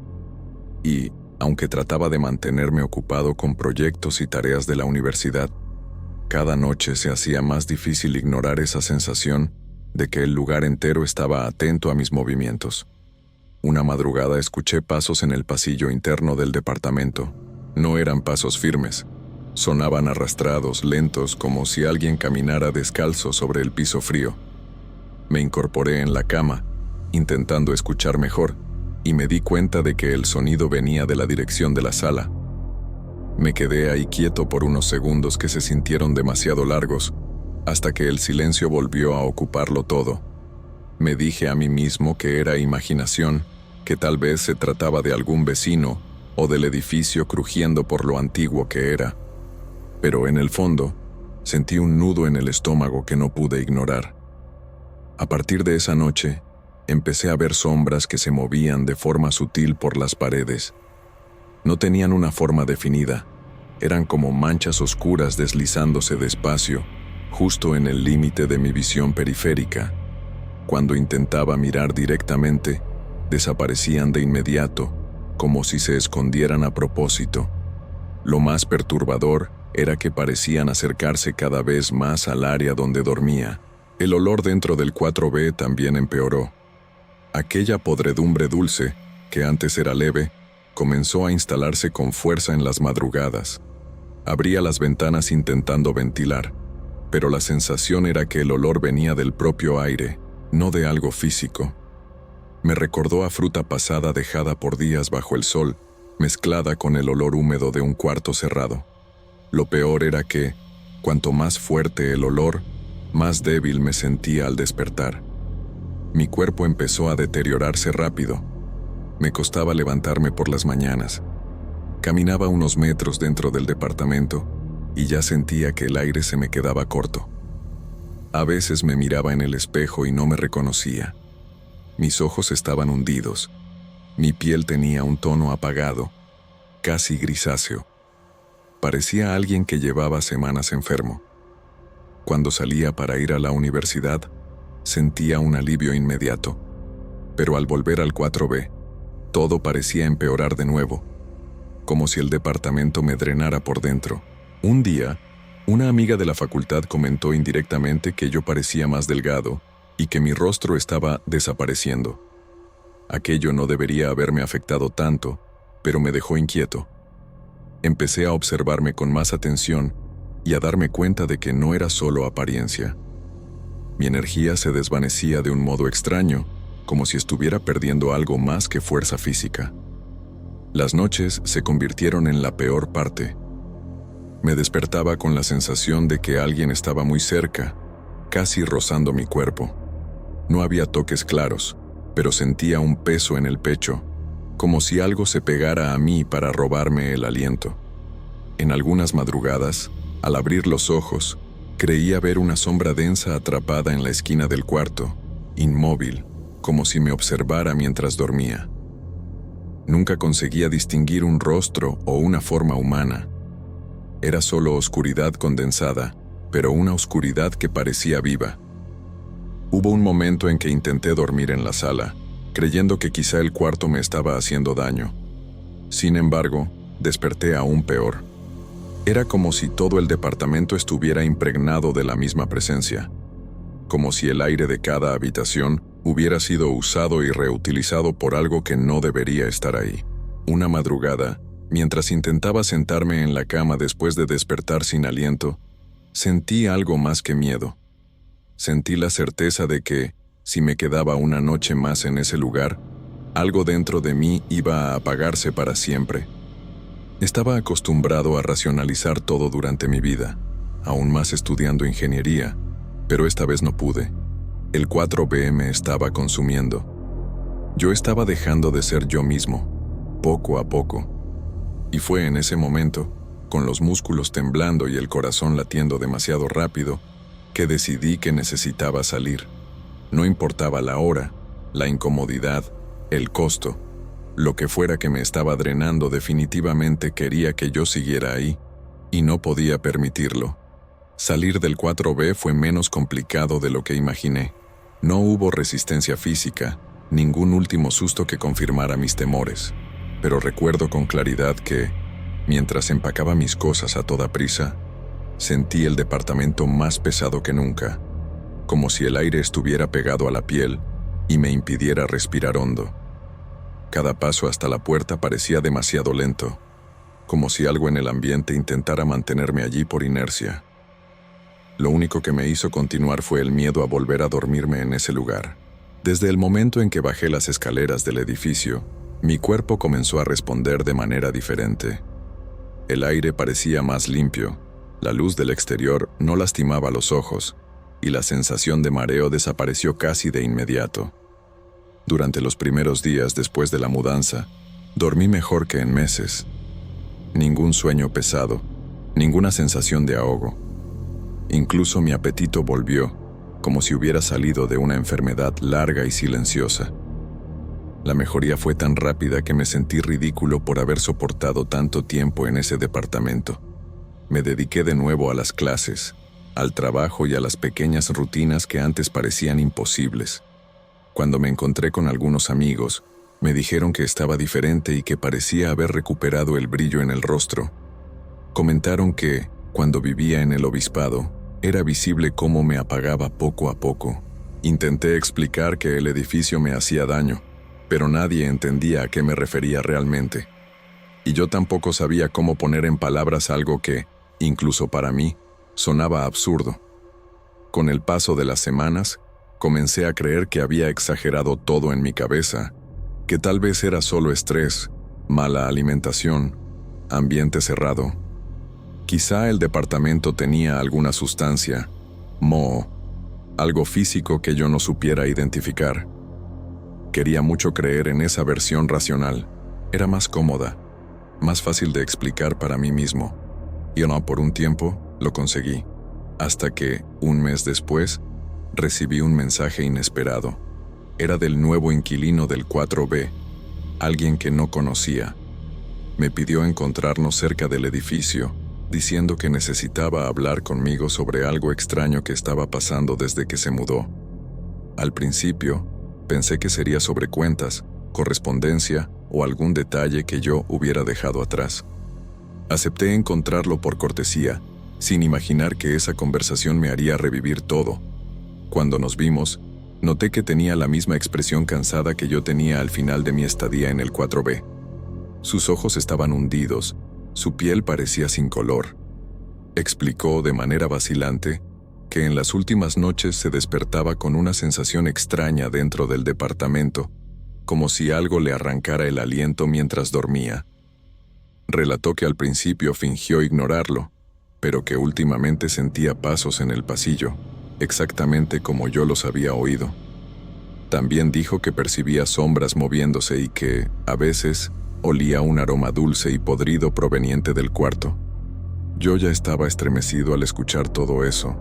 Y, aunque trataba de mantenerme ocupado con proyectos y tareas de la universidad, cada noche se hacía más difícil ignorar esa sensación de que el lugar entero estaba atento a mis movimientos. Una madrugada escuché pasos en el pasillo interno del departamento. No eran pasos firmes. Sonaban arrastrados, lentos, como si alguien caminara descalzo sobre el piso frío. Me incorporé en la cama, intentando escuchar mejor, y me di cuenta de que el sonido venía de la dirección de la sala. Me quedé ahí quieto por unos segundos que se sintieron demasiado largos, hasta que el silencio volvió a ocuparlo todo. Me dije a mí mismo que era imaginación, que tal vez se trataba de algún vecino o del edificio crujiendo por lo antiguo que era. Pero en el fondo, sentí un nudo en el estómago que no pude ignorar. A partir de esa noche, empecé a ver sombras que se movían de forma sutil por las paredes. No tenían una forma definida, eran como manchas oscuras deslizándose despacio, justo en el límite de mi visión periférica. Cuando intentaba mirar directamente, desaparecían de inmediato, como si se escondieran a propósito. Lo más perturbador era que parecían acercarse cada vez más al área donde dormía. El olor dentro del 4B también empeoró. Aquella podredumbre dulce, que antes era leve, comenzó a instalarse con fuerza en las madrugadas. Abría las ventanas intentando ventilar, pero la sensación era que el olor venía del propio aire, no de algo físico. Me recordó a fruta pasada dejada por días bajo el sol, mezclada con el olor húmedo de un cuarto cerrado. Lo peor era que, cuanto más fuerte el olor, más débil me sentía al despertar. Mi cuerpo empezó a deteriorarse rápido. Me costaba levantarme por las mañanas. Caminaba unos metros dentro del departamento y ya sentía que el aire se me quedaba corto. A veces me miraba en el espejo y no me reconocía. Mis ojos estaban hundidos. Mi piel tenía un tono apagado, casi grisáceo. Parecía alguien que llevaba semanas enfermo. Cuando salía para ir a la universidad, sentía un alivio inmediato. Pero al volver al 4B, todo parecía empeorar de nuevo, como si el departamento me drenara por dentro. Un día, una amiga de la facultad comentó indirectamente que yo parecía más delgado y que mi rostro estaba desapareciendo. Aquello no debería haberme afectado tanto, pero me dejó inquieto. Empecé a observarme con más atención y a darme cuenta de que no era solo apariencia. Mi energía se desvanecía de un modo extraño, como si estuviera perdiendo algo más que fuerza física. Las noches se convirtieron en la peor parte. Me despertaba con la sensación de que alguien estaba muy cerca, casi rozando mi cuerpo. No había toques claros, pero sentía un peso en el pecho, como si algo se pegara a mí para robarme el aliento. En algunas madrugadas, al abrir los ojos, creía ver una sombra densa atrapada en la esquina del cuarto, inmóvil, como si me observara mientras dormía. Nunca conseguía distinguir un rostro o una forma humana. Era solo oscuridad condensada, pero una oscuridad que parecía viva. Hubo un momento en que intenté dormir en la sala, creyendo que quizá el cuarto me estaba haciendo daño. Sin embargo, desperté aún peor. Era como si todo el departamento estuviera impregnado de la misma presencia, como si el aire de cada habitación hubiera sido usado y reutilizado por algo que no debería estar ahí. Una madrugada, mientras intentaba sentarme en la cama después de despertar sin aliento, sentí algo más que miedo. Sentí la certeza de que, si me quedaba una noche más en ese lugar, algo dentro de mí iba a apagarse para siempre. Estaba acostumbrado a racionalizar todo durante mi vida, aún más estudiando ingeniería, pero esta vez no pude. El 4B me estaba consumiendo. Yo estaba dejando de ser yo mismo, poco a poco. Y fue en ese momento, con los músculos temblando y el corazón latiendo demasiado rápido, que decidí que necesitaba salir. No importaba la hora, la incomodidad, el costo, lo que fuera que me estaba drenando, definitivamente quería que yo siguiera ahí, y no podía permitirlo. Salir del 4B fue menos complicado de lo que imaginé. No hubo resistencia física, ningún último susto que confirmara mis temores, pero recuerdo con claridad que, mientras empacaba mis cosas a toda prisa, sentí el departamento más pesado que nunca, como si el aire estuviera pegado a la piel y me impidiera respirar hondo. Cada paso hasta la puerta parecía demasiado lento, como si algo en el ambiente intentara mantenerme allí por inercia. Lo único que me hizo continuar fue el miedo a volver a dormirme en ese lugar. Desde el momento en que bajé las escaleras del edificio, mi cuerpo comenzó a responder de manera diferente. El aire parecía más limpio, la luz del exterior no lastimaba los ojos, y la sensación de mareo desapareció casi de inmediato. Durante los primeros días después de la mudanza, dormí mejor que en meses. Ningún sueño pesado, ninguna sensación de ahogo. Incluso mi apetito volvió, como si hubiera salido de una enfermedad larga y silenciosa. La mejoría fue tan rápida que me sentí ridículo por haber soportado tanto tiempo en ese departamento. Me dediqué de nuevo a las clases, al trabajo y a las pequeñas rutinas que antes parecían imposibles. Cuando me encontré con algunos amigos, me dijeron que estaba diferente y que parecía haber recuperado el brillo en el rostro. Comentaron que, cuando vivía en el obispado, era visible cómo me apagaba poco a poco. Intenté explicar que el edificio me hacía daño, pero nadie entendía a qué me refería realmente. Y yo tampoco sabía cómo poner en palabras algo que, incluso para mí, sonaba absurdo. Con el paso de las semanas, comencé a creer que había exagerado todo en mi cabeza, que tal vez era solo estrés, mala alimentación, ambiente cerrado. Quizá el departamento tenía alguna sustancia, moho, algo físico que yo no supiera identificar. Quería mucho creer en esa versión racional. Era más cómoda, más fácil de explicar para mí mismo. Y por un tiempo lo conseguí, hasta que, un mes después, recibí un mensaje inesperado. Era del nuevo inquilino del 4B, alguien que no conocía. Me pidió encontrarnos cerca del edificio, diciendo que necesitaba hablar conmigo sobre algo extraño que estaba pasando desde que se mudó. Al principio, pensé que sería sobre cuentas, correspondencia o algún detalle que yo hubiera dejado atrás. Acepté encontrarlo por cortesía, sin imaginar que esa conversación me haría revivir todo. Cuando nos vimos, noté que tenía la misma expresión cansada que yo tenía al final de mi estadía en el 4B. Sus ojos estaban hundidos, su piel parecía sin color. Explicó de manera vacilante que en las últimas noches se despertaba con una sensación extraña dentro del departamento, como si algo le arrancara el aliento mientras dormía. Relató que al principio fingió ignorarlo, pero que últimamente sentía pasos en el pasillo, exactamente como yo los había oído. También dijo que percibía sombras moviéndose y que, a veces, olía un aroma dulce y podrido proveniente del cuarto. Yo ya estaba estremecido al escuchar todo eso,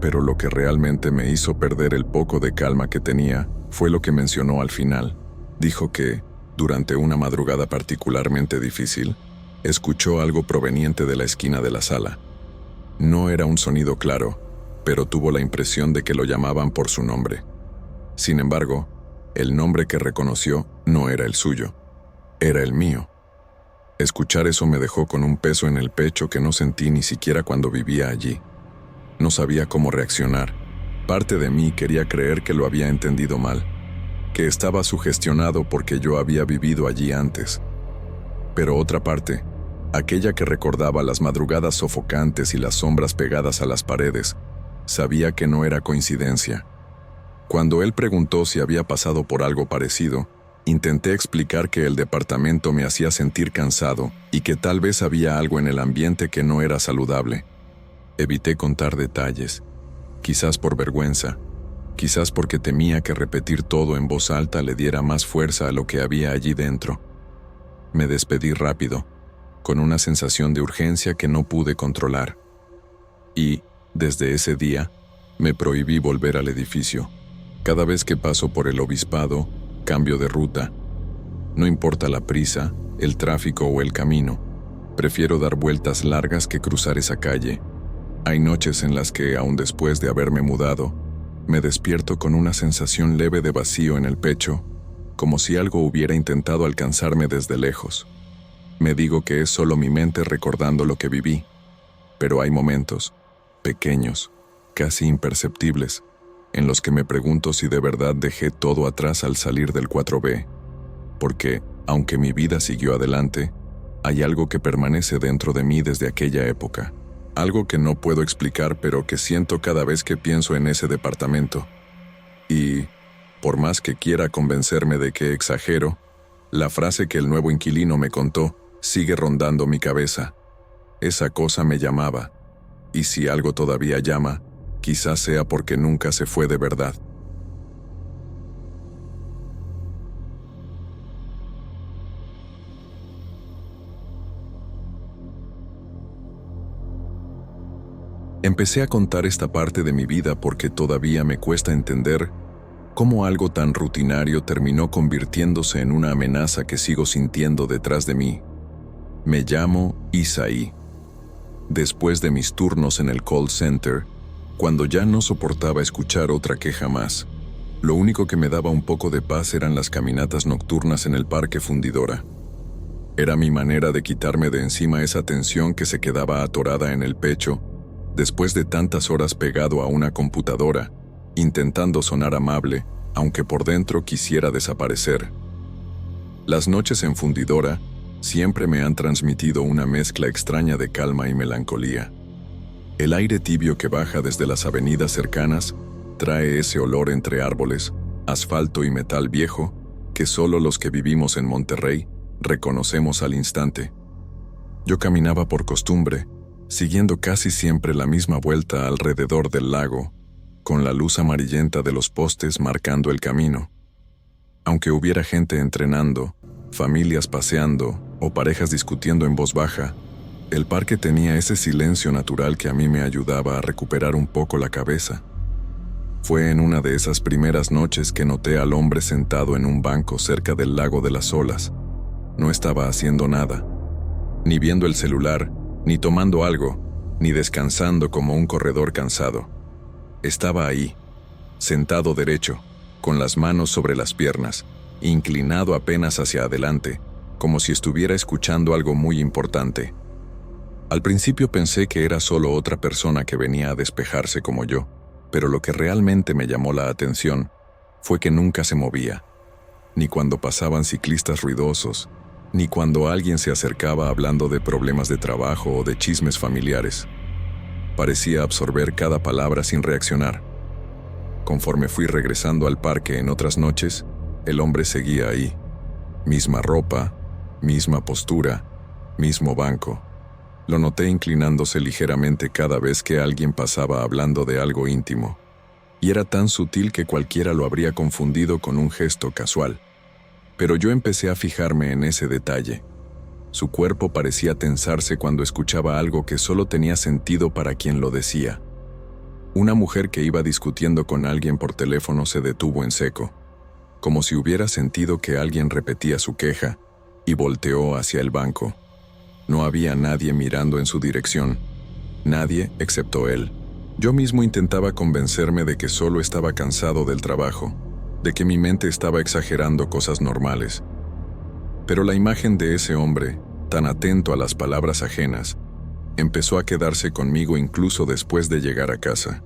pero lo que realmente me hizo perder el poco de calma que tenía fue lo que mencionó al final. Dijo que, durante una madrugada particularmente difícil, escuchó algo proveniente de la esquina de la sala. No era un sonido claro, pero tuvo la impresión de que lo llamaban por su nombre. Sin embargo, el nombre que reconoció no era el suyo, era el mío. Escuchar eso me dejó con un peso en el pecho que no sentí ni siquiera cuando vivía allí. No sabía cómo reaccionar. Parte de mí quería creer que lo había entendido mal, que estaba sugestionado porque yo había vivido allí antes. Pero otra parte, aquella que recordaba las madrugadas sofocantes y las sombras pegadas a las paredes, sabía que no era coincidencia. Cuando él preguntó si había pasado por algo parecido, intenté explicar que el departamento me hacía sentir cansado y que tal vez había algo en el ambiente que no era saludable. Evité contar detalles, quizás por vergüenza, quizás porque temía que repetir todo en voz alta le diera más fuerza a lo que había allí dentro. Me despedí rápido, con una sensación de urgencia que no pude controlar. Y, desde ese día, me prohibí volver al edificio. Cada vez que paso por el obispado, cambio de ruta. No importa la prisa, el tráfico o el camino, prefiero dar vueltas largas que cruzar esa calle. Hay noches en las que, aun después de haberme mudado, me despierto con una sensación leve de vacío en el pecho, como si algo hubiera intentado alcanzarme desde lejos. Me digo que es solo mi mente recordando lo que viví, pero hay momentos, pequeños, casi imperceptibles, en los que me pregunto si de verdad dejé todo atrás al salir del 4B, porque, aunque mi vida siguió adelante, hay algo que permanece dentro de mí desde aquella época, algo que no puedo explicar pero que siento cada vez que pienso en ese departamento. Y, por más que quiera convencerme de que exagero, la frase que el nuevo inquilino me contó sigue rondando mi cabeza. Esa cosa me llamaba, y si algo todavía llama, quizás sea porque nunca se fue de verdad. Empecé a contar esta parte de mi vida porque todavía me cuesta entender cómo algo tan rutinario terminó convirtiéndose en una amenaza que sigo sintiendo detrás de mí. Me llamo Isaí. Después de mis turnos en el call center, cuando ya no soportaba escuchar otra queja más, lo único que me daba un poco de paz eran las caminatas nocturnas en el Parque Fundidora. Era mi manera de quitarme de encima esa tensión que se quedaba atorada en el pecho después de tantas horas pegado a una computadora, intentando sonar amable, aunque por dentro quisiera desaparecer. Las noches en Fundidora siempre me han transmitido una mezcla extraña de calma y melancolía. El aire tibio que baja desde las avenidas cercanas trae ese olor entre árboles, asfalto y metal viejo que solo los que vivimos en Monterrey reconocemos al instante. Yo caminaba por costumbre, siguiendo casi siempre la misma vuelta alrededor del lago, con la luz amarillenta de los postes marcando el camino. Aunque hubiera gente entrenando, familias paseando o parejas discutiendo en voz baja, el parque tenía ese silencio natural que a mí me ayudaba a recuperar un poco la cabeza. Fue en una de esas primeras noches que noté al hombre sentado en un banco cerca del lago de las olas. No estaba haciendo nada, ni viendo el celular, ni tomando algo, ni descansando como un corredor cansado. Estaba ahí, sentado derecho, con las manos sobre las piernas, inclinado apenas hacia adelante, como si estuviera escuchando algo muy importante. Al principio pensé que era solo otra persona que venía a despejarse como yo, pero lo que realmente me llamó la atención fue que nunca se movía, ni cuando pasaban ciclistas ruidosos, ni cuando alguien se acercaba hablando de problemas de trabajo o de chismes familiares. Parecía absorber cada palabra sin reaccionar. Conforme fui regresando al parque en otras noches, el hombre seguía ahí. Misma ropa, misma postura, mismo banco. Lo noté inclinándose ligeramente cada vez que alguien pasaba hablando de algo íntimo. Y era tan sutil que cualquiera lo habría confundido con un gesto casual. Pero yo empecé a fijarme en ese detalle. Su cuerpo parecía tensarse cuando escuchaba algo que solo tenía sentido para quien lo decía. Una mujer que iba discutiendo con alguien por teléfono se detuvo en seco, como si hubiera sentido que alguien repetía su queja, y volteó hacia el banco. No había nadie mirando en su dirección, nadie excepto él. Yo mismo intentaba convencerme de que solo estaba cansado del trabajo, de que mi mente estaba exagerando cosas normales. Pero la imagen de ese hombre, tan atento a las palabras ajenas, empezó a quedarse conmigo incluso después de llegar a casa.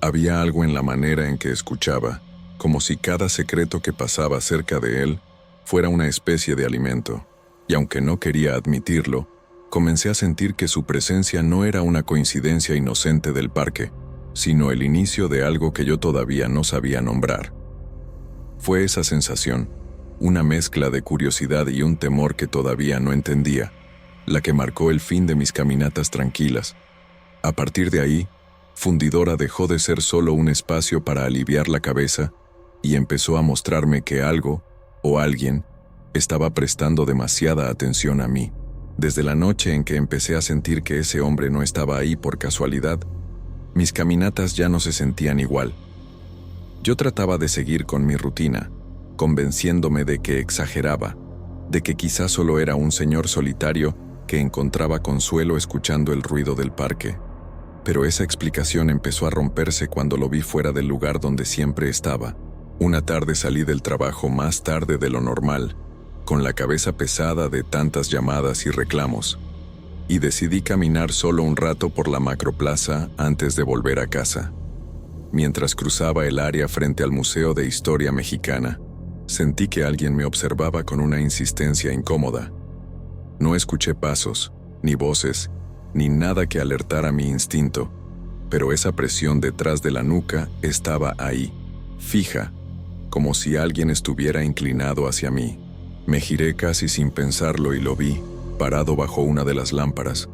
Había algo en la manera en que escuchaba, como si cada secreto que pasaba cerca de él fuera una especie de alimento. y aunque no quería admitirlo, comencé a sentir que su presencia no era una coincidencia inocente del parque, sino el inicio de algo que yo todavía no sabía nombrar. Fue esa sensación, una mezcla de curiosidad y un temor que todavía no entendía, la que marcó el fin de mis caminatas tranquilas. A partir de ahí, Fundidora dejó de ser solo un espacio para aliviar la cabeza y empezó a mostrarme que algo, o alguien, estaba prestando demasiada atención a mí. Desde la noche en que empecé a sentir que ese hombre no estaba ahí por casualidad, mis caminatas ya no se sentían igual. Yo trataba de seguir con mi rutina, convenciéndome de que exageraba, de que quizás solo era un señor solitario que encontraba consuelo escuchando el ruido del parque. Pero esa explicación empezó a romperse cuando lo vi fuera del lugar donde siempre estaba. Una tarde salí del trabajo más tarde de lo normal, con la cabeza pesada de tantas llamadas y reclamos, y decidí caminar solo un rato por la macroplaza antes de volver a casa. Mientras cruzaba el área frente al Museo de Historia Mexicana, sentí que alguien me observaba con una insistencia incómoda. No escuché pasos, ni voces, ni nada que alertara mi instinto, pero esa presión detrás de la nuca estaba ahí, fija, como si alguien estuviera inclinado hacia mí. Me giré casi sin pensarlo y lo vi, parado bajo una de las lámparas,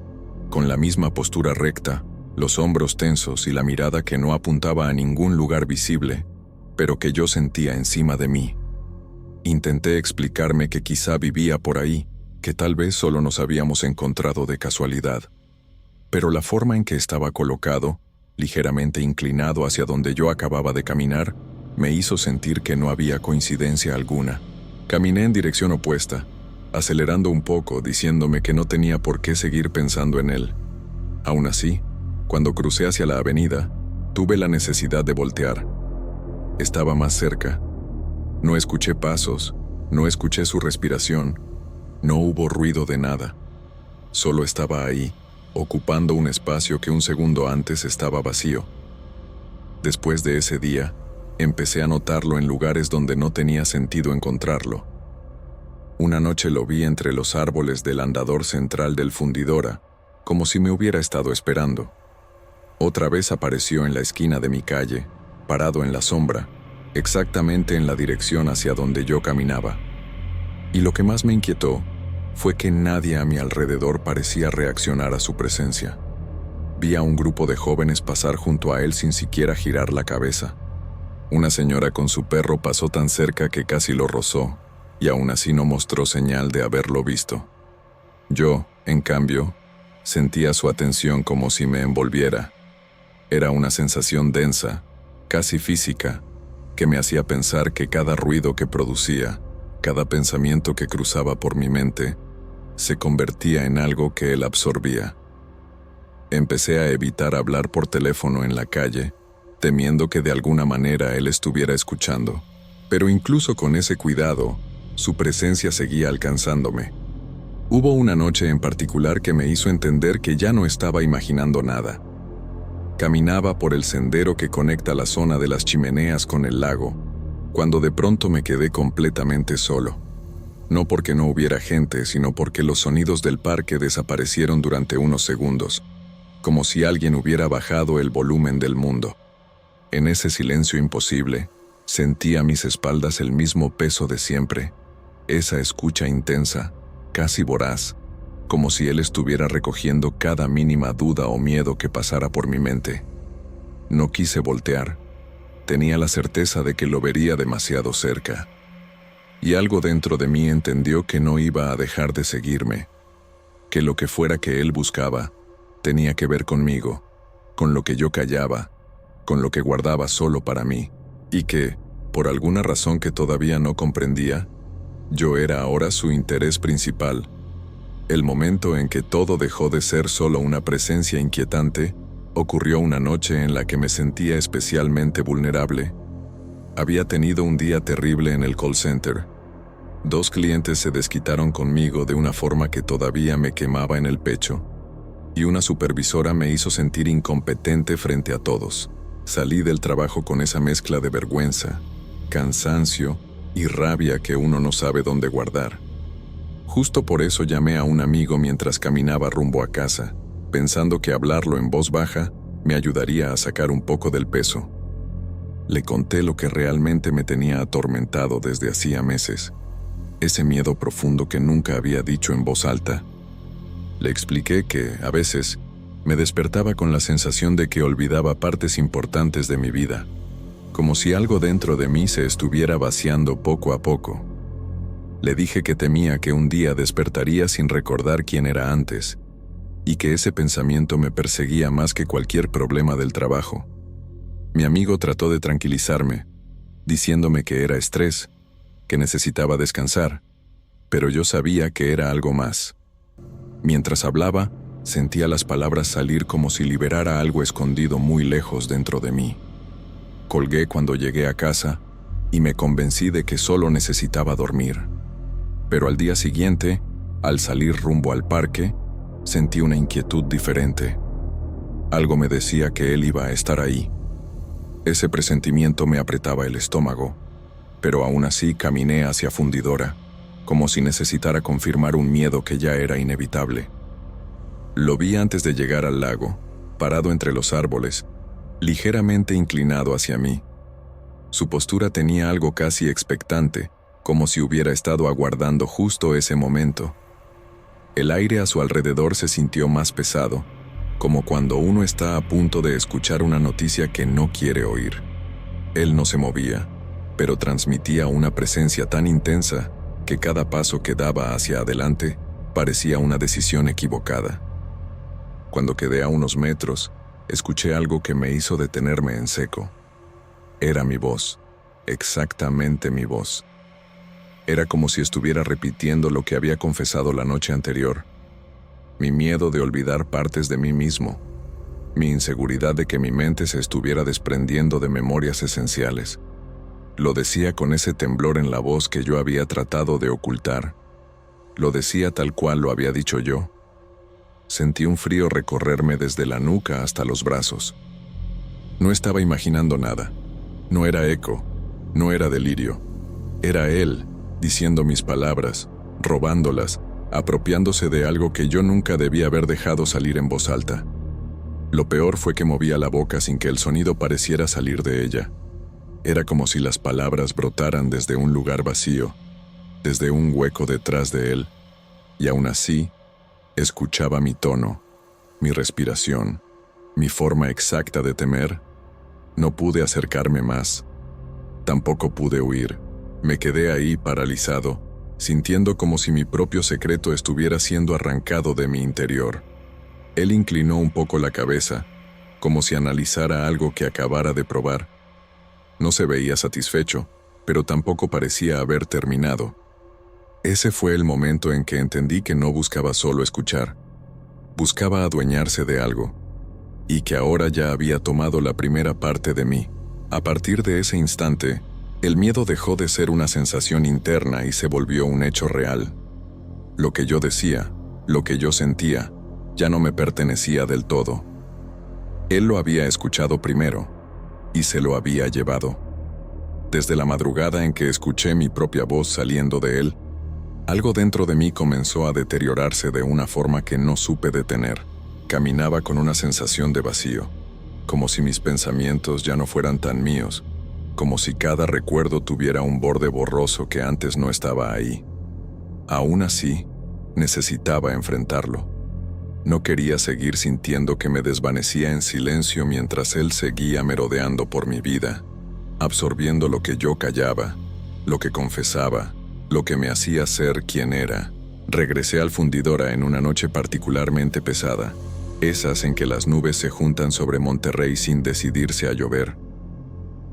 con la misma postura recta, los hombros tensos y la mirada que no apuntaba a ningún lugar visible, pero que yo sentía encima de mí. Intenté explicarme que quizá vivía por ahí, que tal vez solo nos habíamos encontrado de casualidad. Pero la forma en que estaba colocado, ligeramente inclinado hacia donde yo acababa de caminar, me hizo sentir que no había coincidencia alguna. Caminé en dirección opuesta, acelerando un poco, diciéndome que no tenía por qué seguir pensando en él. Aún así, cuando crucé hacia la avenida, tuve la necesidad de voltear. Estaba más cerca. No escuché pasos, no escuché su respiración, no hubo ruido de nada. Solo estaba ahí, ocupando un espacio que un segundo antes estaba vacío. Después de ese día, empecé a notarlo en lugares donde no tenía sentido encontrarlo. Una noche lo vi entre los árboles del andador central del Fundidora, como si me hubiera estado esperando. Otra vez apareció en la esquina de mi calle, parado en la sombra, exactamente en la dirección hacia donde yo caminaba. Y lo que más me inquietó fue que nadie a mi alrededor parecía reaccionar a su presencia. Vi a un grupo de jóvenes pasar junto a él sin siquiera girar la cabeza. Una señora con su perro pasó tan cerca que casi lo rozó, y aún así no mostró señal de haberlo visto. Yo, en cambio, sentía su atención como si me envolviera. Era una sensación densa, casi física, que me hacía pensar que cada ruido que producía, cada pensamiento que cruzaba por mi mente, se convertía en algo que él absorbía. Empecé a evitar hablar por teléfono en la calle, temiendo que de alguna manera él estuviera escuchando. Pero incluso con ese cuidado, su presencia seguía alcanzándome. Hubo una noche en particular que me hizo entender que ya no estaba imaginando nada. Caminaba por el sendero que conecta la zona de las chimeneas con el lago, cuando de pronto me quedé completamente solo. No porque no hubiera gente, sino porque los sonidos del parque desaparecieron durante unos segundos, como si alguien hubiera bajado el volumen del mundo. En ese silencio imposible, sentí a mis espaldas el mismo peso de siempre, esa escucha intensa, casi voraz, como si él estuviera recogiendo cada mínima duda o miedo que pasara por mi mente. No quise voltear. Tenía la certeza de que lo vería demasiado cerca. Y algo dentro de mí entendió que no iba a dejar de seguirme, que lo que fuera que él buscaba tenía que ver conmigo, con lo que yo callaba, con lo que guardaba solo para mí, y que, por alguna razón que todavía no comprendía, yo era ahora su interés principal. El momento en que todo dejó de ser solo una presencia inquietante, ocurrió una noche en la que me sentía especialmente vulnerable. Había tenido un día terrible en el call center. 2 clientes se desquitaron conmigo de una forma que todavía me quemaba en el pecho, y una supervisora me hizo sentir incompetente frente a todos. Salí del trabajo con esa mezcla de vergüenza, cansancio y rabia que uno no sabe dónde guardar. Justo por eso llamé a un amigo mientras caminaba rumbo a casa, pensando que hablarlo en voz baja me ayudaría a sacar un poco del peso. Le conté lo que realmente me tenía atormentado desde hacía meses, ese miedo profundo que nunca había dicho en voz alta. Le expliqué que, a veces, me despertaba con la sensación de que olvidaba partes importantes de mi vida, como si algo dentro de mí se estuviera vaciando poco a poco. Le dije que temía que un día despertaría sin recordar quién era antes, y que ese pensamiento me perseguía más que cualquier problema del trabajo. Mi amigo trató de tranquilizarme, diciéndome que era estrés, que necesitaba descansar, pero yo sabía que era algo más. Mientras hablaba, sentía las palabras salir como si liberara algo escondido muy lejos dentro de mí. Colgué cuando llegué a casa y me convencí de que solo necesitaba dormir. Pero al día siguiente, al salir rumbo al parque, sentí una inquietud diferente. Algo me decía que él iba a estar ahí. Ese presentimiento me apretaba el estómago, pero aún así caminé hacia Fundidora, como si necesitara confirmar un miedo que ya era inevitable. Lo vi antes de llegar al lago, parado entre los árboles, ligeramente inclinado hacia mí. Su postura tenía algo casi expectante, como si hubiera estado aguardando justo ese momento. El aire a su alrededor se sintió más pesado, como cuando uno está a punto de escuchar una noticia que no quiere oír. Él no se movía, pero transmitía una presencia tan intensa que cada paso que daba hacia adelante parecía una decisión equivocada. Cuando quedé a unos metros, escuché algo que me hizo detenerme en seco. Era mi voz, exactamente mi voz. Era como si estuviera repitiendo lo que había confesado la noche anterior. Mi miedo de olvidar partes de mí mismo, mi inseguridad de que mi mente se estuviera desprendiendo de memorias esenciales. Lo decía con ese temblor en la voz que yo había tratado de ocultar. Lo decía tal cual lo había dicho yo. Sentí un frío recorrerme desde la nuca hasta los brazos. No estaba imaginando nada. No era eco, no era delirio. Era él, diciendo mis palabras, robándolas, apropiándose de algo que yo nunca debía haber dejado salir en voz alta. Lo peor fue que movía la boca sin que el sonido pareciera salir de ella. Era como si las palabras brotaran desde un lugar vacío, desde un hueco detrás de él, y aún así, escuchaba mi tono, mi respiración, mi forma exacta de temer. No pude acercarme más. Tampoco pude huir. Me quedé ahí paralizado, sintiendo como si mi propio secreto estuviera siendo arrancado de mi interior. Él inclinó un poco la cabeza, como si analizara algo que acabara de probar. No se veía satisfecho, pero tampoco parecía haber terminado. Ese fue el momento en que entendí que no buscaba solo escuchar. Buscaba adueñarse de algo, y que ahora ya había tomado la primera parte de mí. A partir de ese instante, el miedo dejó de ser una sensación interna y se volvió un hecho real. Lo que yo decía, lo que yo sentía, ya no me pertenecía del todo. Él lo había escuchado primero, y se lo había llevado. Desde la madrugada en que escuché mi propia voz saliendo de él, algo dentro de mí comenzó a deteriorarse de una forma que no supe detener. Caminaba con una sensación de vacío, como si mis pensamientos ya no fueran tan míos, como si cada recuerdo tuviera un borde borroso que antes no estaba ahí. Aún así, necesitaba enfrentarlo. No quería seguir sintiendo que me desvanecía en silencio mientras él seguía merodeando por mi vida, absorbiendo lo que yo callaba, lo que confesaba, lo que me hacía ser quien era. Regresé al Fundidora en una noche particularmente pesada, esas en que las nubes se juntan sobre Monterrey sin decidirse a llover.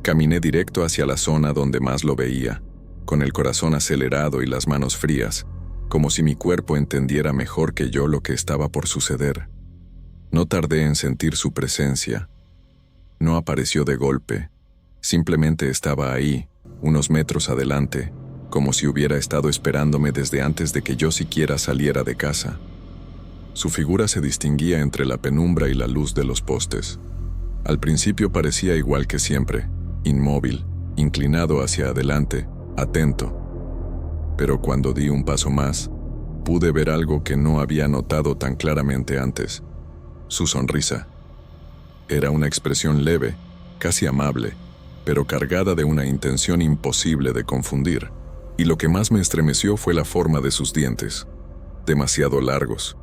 Caminé directo hacia la zona donde más lo veía, con el corazón acelerado y las manos frías, como si mi cuerpo entendiera mejor que yo lo que estaba por suceder. No tardé en sentir su presencia. No apareció de golpe, simplemente estaba ahí, unos metros adelante, como si hubiera estado esperándome desde antes de que yo siquiera saliera de casa. Su figura se distinguía entre la penumbra y la luz de los postes. Al principio parecía igual que siempre, inmóvil, inclinado hacia adelante, atento. Pero cuando di un paso más, pude ver algo que no había notado tan claramente antes: su sonrisa. Era una expresión leve, casi amable, pero cargada de una intención imposible de confundir. Y lo que más me estremeció fue la forma de sus dientes. Demasiado largos,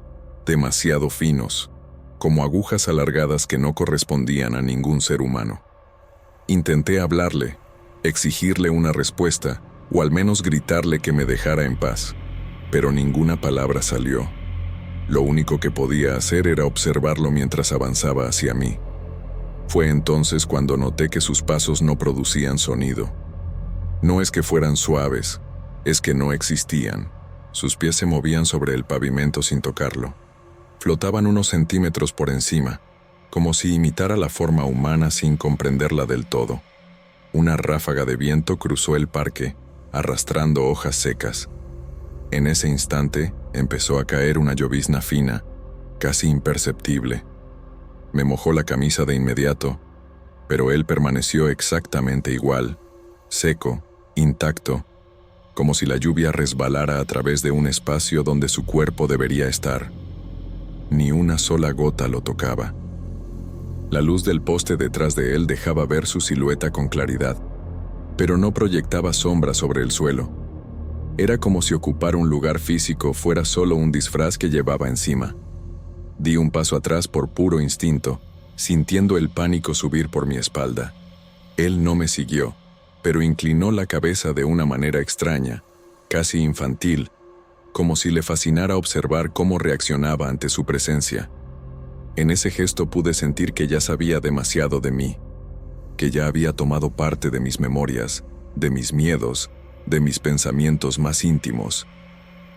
demasiado finos, como agujas alargadas que no correspondían a ningún ser humano. Intenté hablarle, exigirle una respuesta, o al menos gritarle que me dejara en paz, pero ninguna palabra salió. Lo único que podía hacer era observarlo mientras avanzaba hacia mí. Fue entonces cuando noté que sus pasos no producían sonido. No es que fueran suaves, es que no existían. Sus pies se movían sobre el pavimento sin tocarlo. Flotaban unos centímetros por encima, como si imitara la forma humana sin comprenderla del todo. Una ráfaga de viento cruzó el parque, arrastrando hojas secas. En ese instante empezó a caer una llovizna fina, casi imperceptible. Me mojó la camisa de inmediato, pero él permaneció exactamente igual, seco, intacto, como si la lluvia resbalara a través de un espacio donde su cuerpo debería estar. Ni una sola gota lo tocaba. La luz del poste detrás de él dejaba ver su silueta con claridad, pero no proyectaba sombra sobre el suelo. Era como si ocupar un lugar físico fuera solo un disfraz que llevaba encima. Di un paso atrás por puro instinto, sintiendo el pánico subir por mi espalda. Él no me siguió, pero inclinó la cabeza de una manera extraña, casi infantil, como si le fascinara observar cómo reaccionaba ante su presencia. En ese gesto pude sentir que ya sabía demasiado de mí, que ya había tomado parte de mis memorias, de mis miedos, de mis pensamientos más íntimos,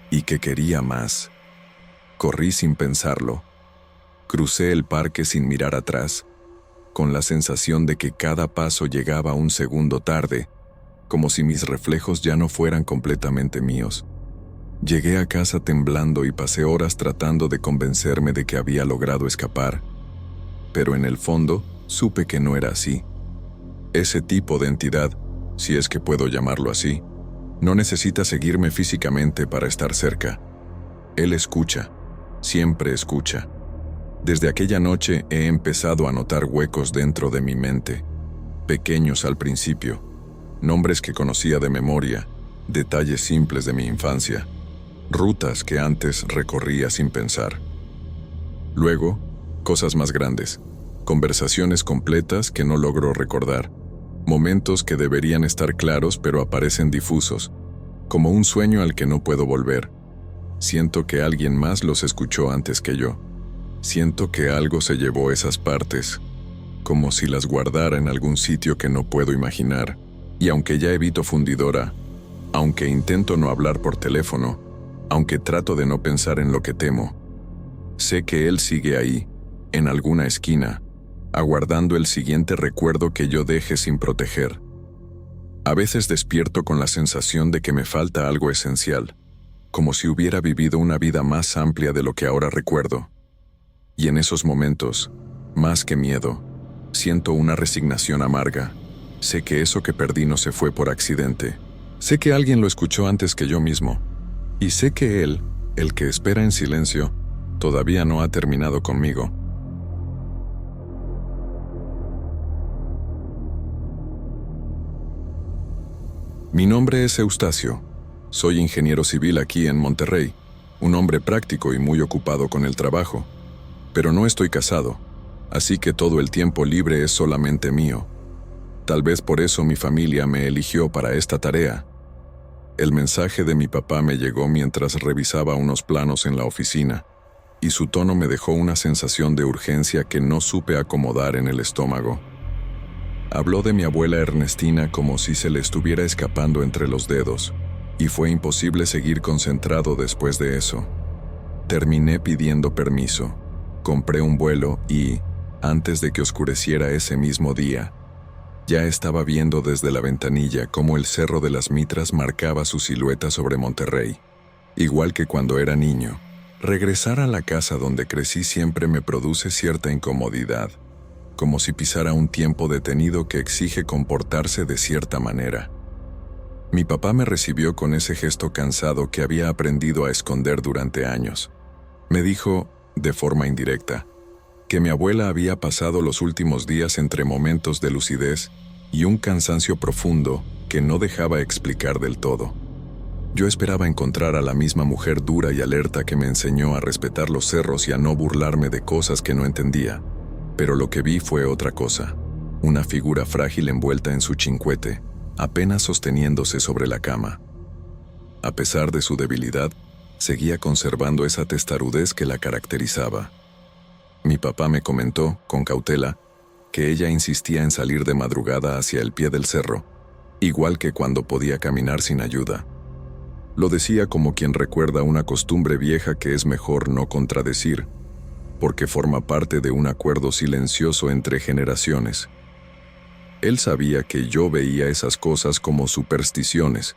y que quería más. Corrí sin pensarlo. Crucé el parque sin mirar atrás, con la sensación de que cada paso llegaba un segundo tarde, como si mis reflejos ya no fueran completamente míos. Llegué a casa temblando y pasé horas tratando de convencerme de que había logrado escapar, pero en el fondo supe que no era así. Ese tipo de entidad, si es que puedo llamarlo así, no necesita seguirme físicamente para estar cerca. Él escucha, siempre escucha. Desde aquella noche he empezado a notar huecos dentro de mi mente, pequeños al principio, nombres que conocía de memoria, detalles simples de mi infancia, rutas que antes recorría sin pensar. Luego, cosas más grandes, conversaciones completas que no logro recordar, momentos que deberían estar claros pero aparecen difusos, como un sueño al que no puedo volver. Siento que alguien más los escuchó antes que yo. Siento que algo se llevó esas partes, como si las guardara en algún sitio que no puedo imaginar. Y aunque ya evito fundidora, aunque intento no hablar por teléfono, aunque trato de no pensar en lo que temo, sé que él sigue ahí, en alguna esquina, aguardando el siguiente recuerdo que yo deje sin proteger. A veces despierto con la sensación de que me falta algo esencial, como si hubiera vivido una vida más amplia de lo que ahora recuerdo. Y en esos momentos, más que miedo, siento una resignación amarga. Sé que eso que perdí no se fue por accidente. Sé que alguien lo escuchó antes que yo mismo. Y sé que él, el que espera en silencio, todavía no ha terminado conmigo. Mi nombre es Eustacio. Soy ingeniero civil aquí en Monterrey, un hombre práctico y muy ocupado con el trabajo. Pero no estoy casado, así que todo el tiempo libre es solamente mío. Tal vez por eso mi familia me eligió para esta tarea. El mensaje de mi papá me llegó mientras revisaba unos planos en la oficina, y su tono me dejó una sensación de urgencia que no supe acomodar en el estómago. Habló de mi abuela Ernestina como si se le estuviera escapando entre los dedos, y fue imposible seguir concentrado después de eso. Terminé pidiendo permiso. Compré un vuelo y, antes de que oscureciera ese mismo día, ya estaba viendo desde la ventanilla cómo el Cerro de las Mitras marcaba su silueta sobre Monterrey. Igual que cuando era niño, regresar a la casa donde crecí siempre me produce cierta incomodidad, como si pisara un tiempo detenido que exige comportarse de cierta manera. Mi papá me recibió con ese gesto cansado que había aprendido a esconder durante años. Me dijo, de forma indirecta, que mi abuela había pasado los últimos días entre momentos de lucidez y un cansancio profundo que no dejaba explicar del todo. Yo esperaba encontrar a la misma mujer dura y alerta que me enseñó a respetar los cerros y a no burlarme de cosas que no entendía, pero lo que vi fue otra cosa, una figura frágil envuelta en su chincuete, apenas sosteniéndose sobre la cama. A pesar de su debilidad, seguía conservando esa testarudez que la caracterizaba. Mi papá me comentó, con cautela, que ella insistía en salir de madrugada hacia el pie del cerro, igual que cuando podía caminar sin ayuda. Lo decía como quien recuerda una costumbre vieja que es mejor no contradecir, porque forma parte de un acuerdo silencioso entre generaciones. Él sabía que yo veía esas cosas como supersticiones,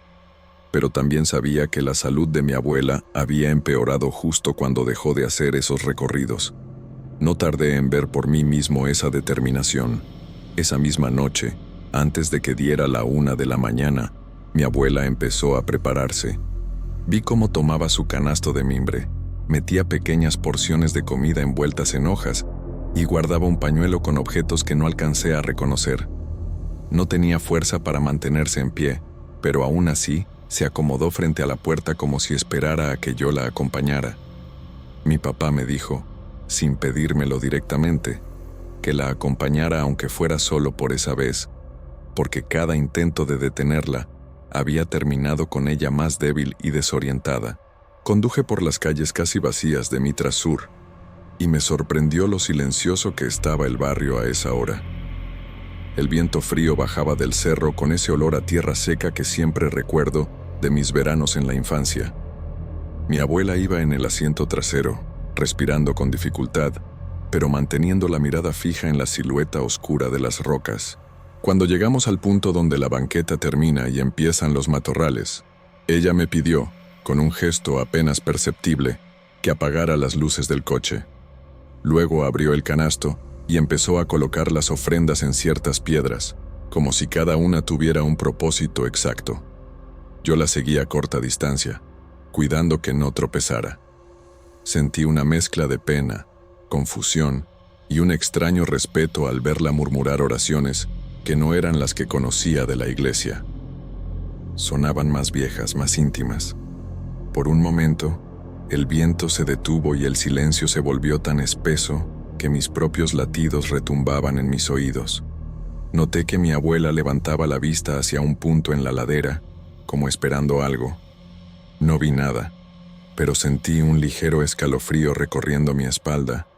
pero también sabía que la salud de mi abuela había empeorado justo cuando dejó de hacer esos recorridos. No tardé en ver por mí mismo esa determinación. Esa misma noche, antes de que diera la 1 de la mañana, mi abuela empezó a prepararse. Vi cómo tomaba su canasto de mimbre, metía pequeñas porciones de comida envueltas en hojas y guardaba un pañuelo con objetos que no alcancé a reconocer. No tenía fuerza para mantenerse en pie, pero aún así se acomodó frente a la puerta como si esperara a que yo la acompañara. Mi papá me dijo, sin pedírmelo directamente, que la acompañara aunque fuera solo por esa vez, porque cada intento de detenerla había terminado con ella más débil y desorientada. Conduje por las calles casi vacías de Mitra Sur, y me sorprendió lo silencioso que estaba el barrio a esa hora. El viento frío bajaba del cerro con ese olor a tierra seca que siempre recuerdo de mis veranos en la infancia. Mi abuela iba en el asiento trasero, respirando con dificultad, pero manteniendo la mirada fija en la silueta oscura de las rocas. Cuando llegamos al punto donde la banqueta termina y empiezan los matorrales, ella me pidió, con un gesto apenas perceptible, que apagara las luces del coche. Luego abrió el canasto y empezó a colocar las ofrendas en ciertas piedras, como si cada una tuviera un propósito exacto. Yo la seguía a corta distancia, cuidando que no tropezara. Sentí una mezcla de pena, confusión y un extraño respeto al verla murmurar oraciones que no eran las que conocía de la iglesia. Sonaban más viejas, más íntimas. Por un momento, el viento se detuvo y el silencio se volvió tan espeso que mis propios latidos retumbaban en mis oídos. Noté que mi abuela levantaba la vista hacia un punto en la ladera, como esperando algo. No vi nada, pero sentí un ligero escalofrío recorriendo mi espalda,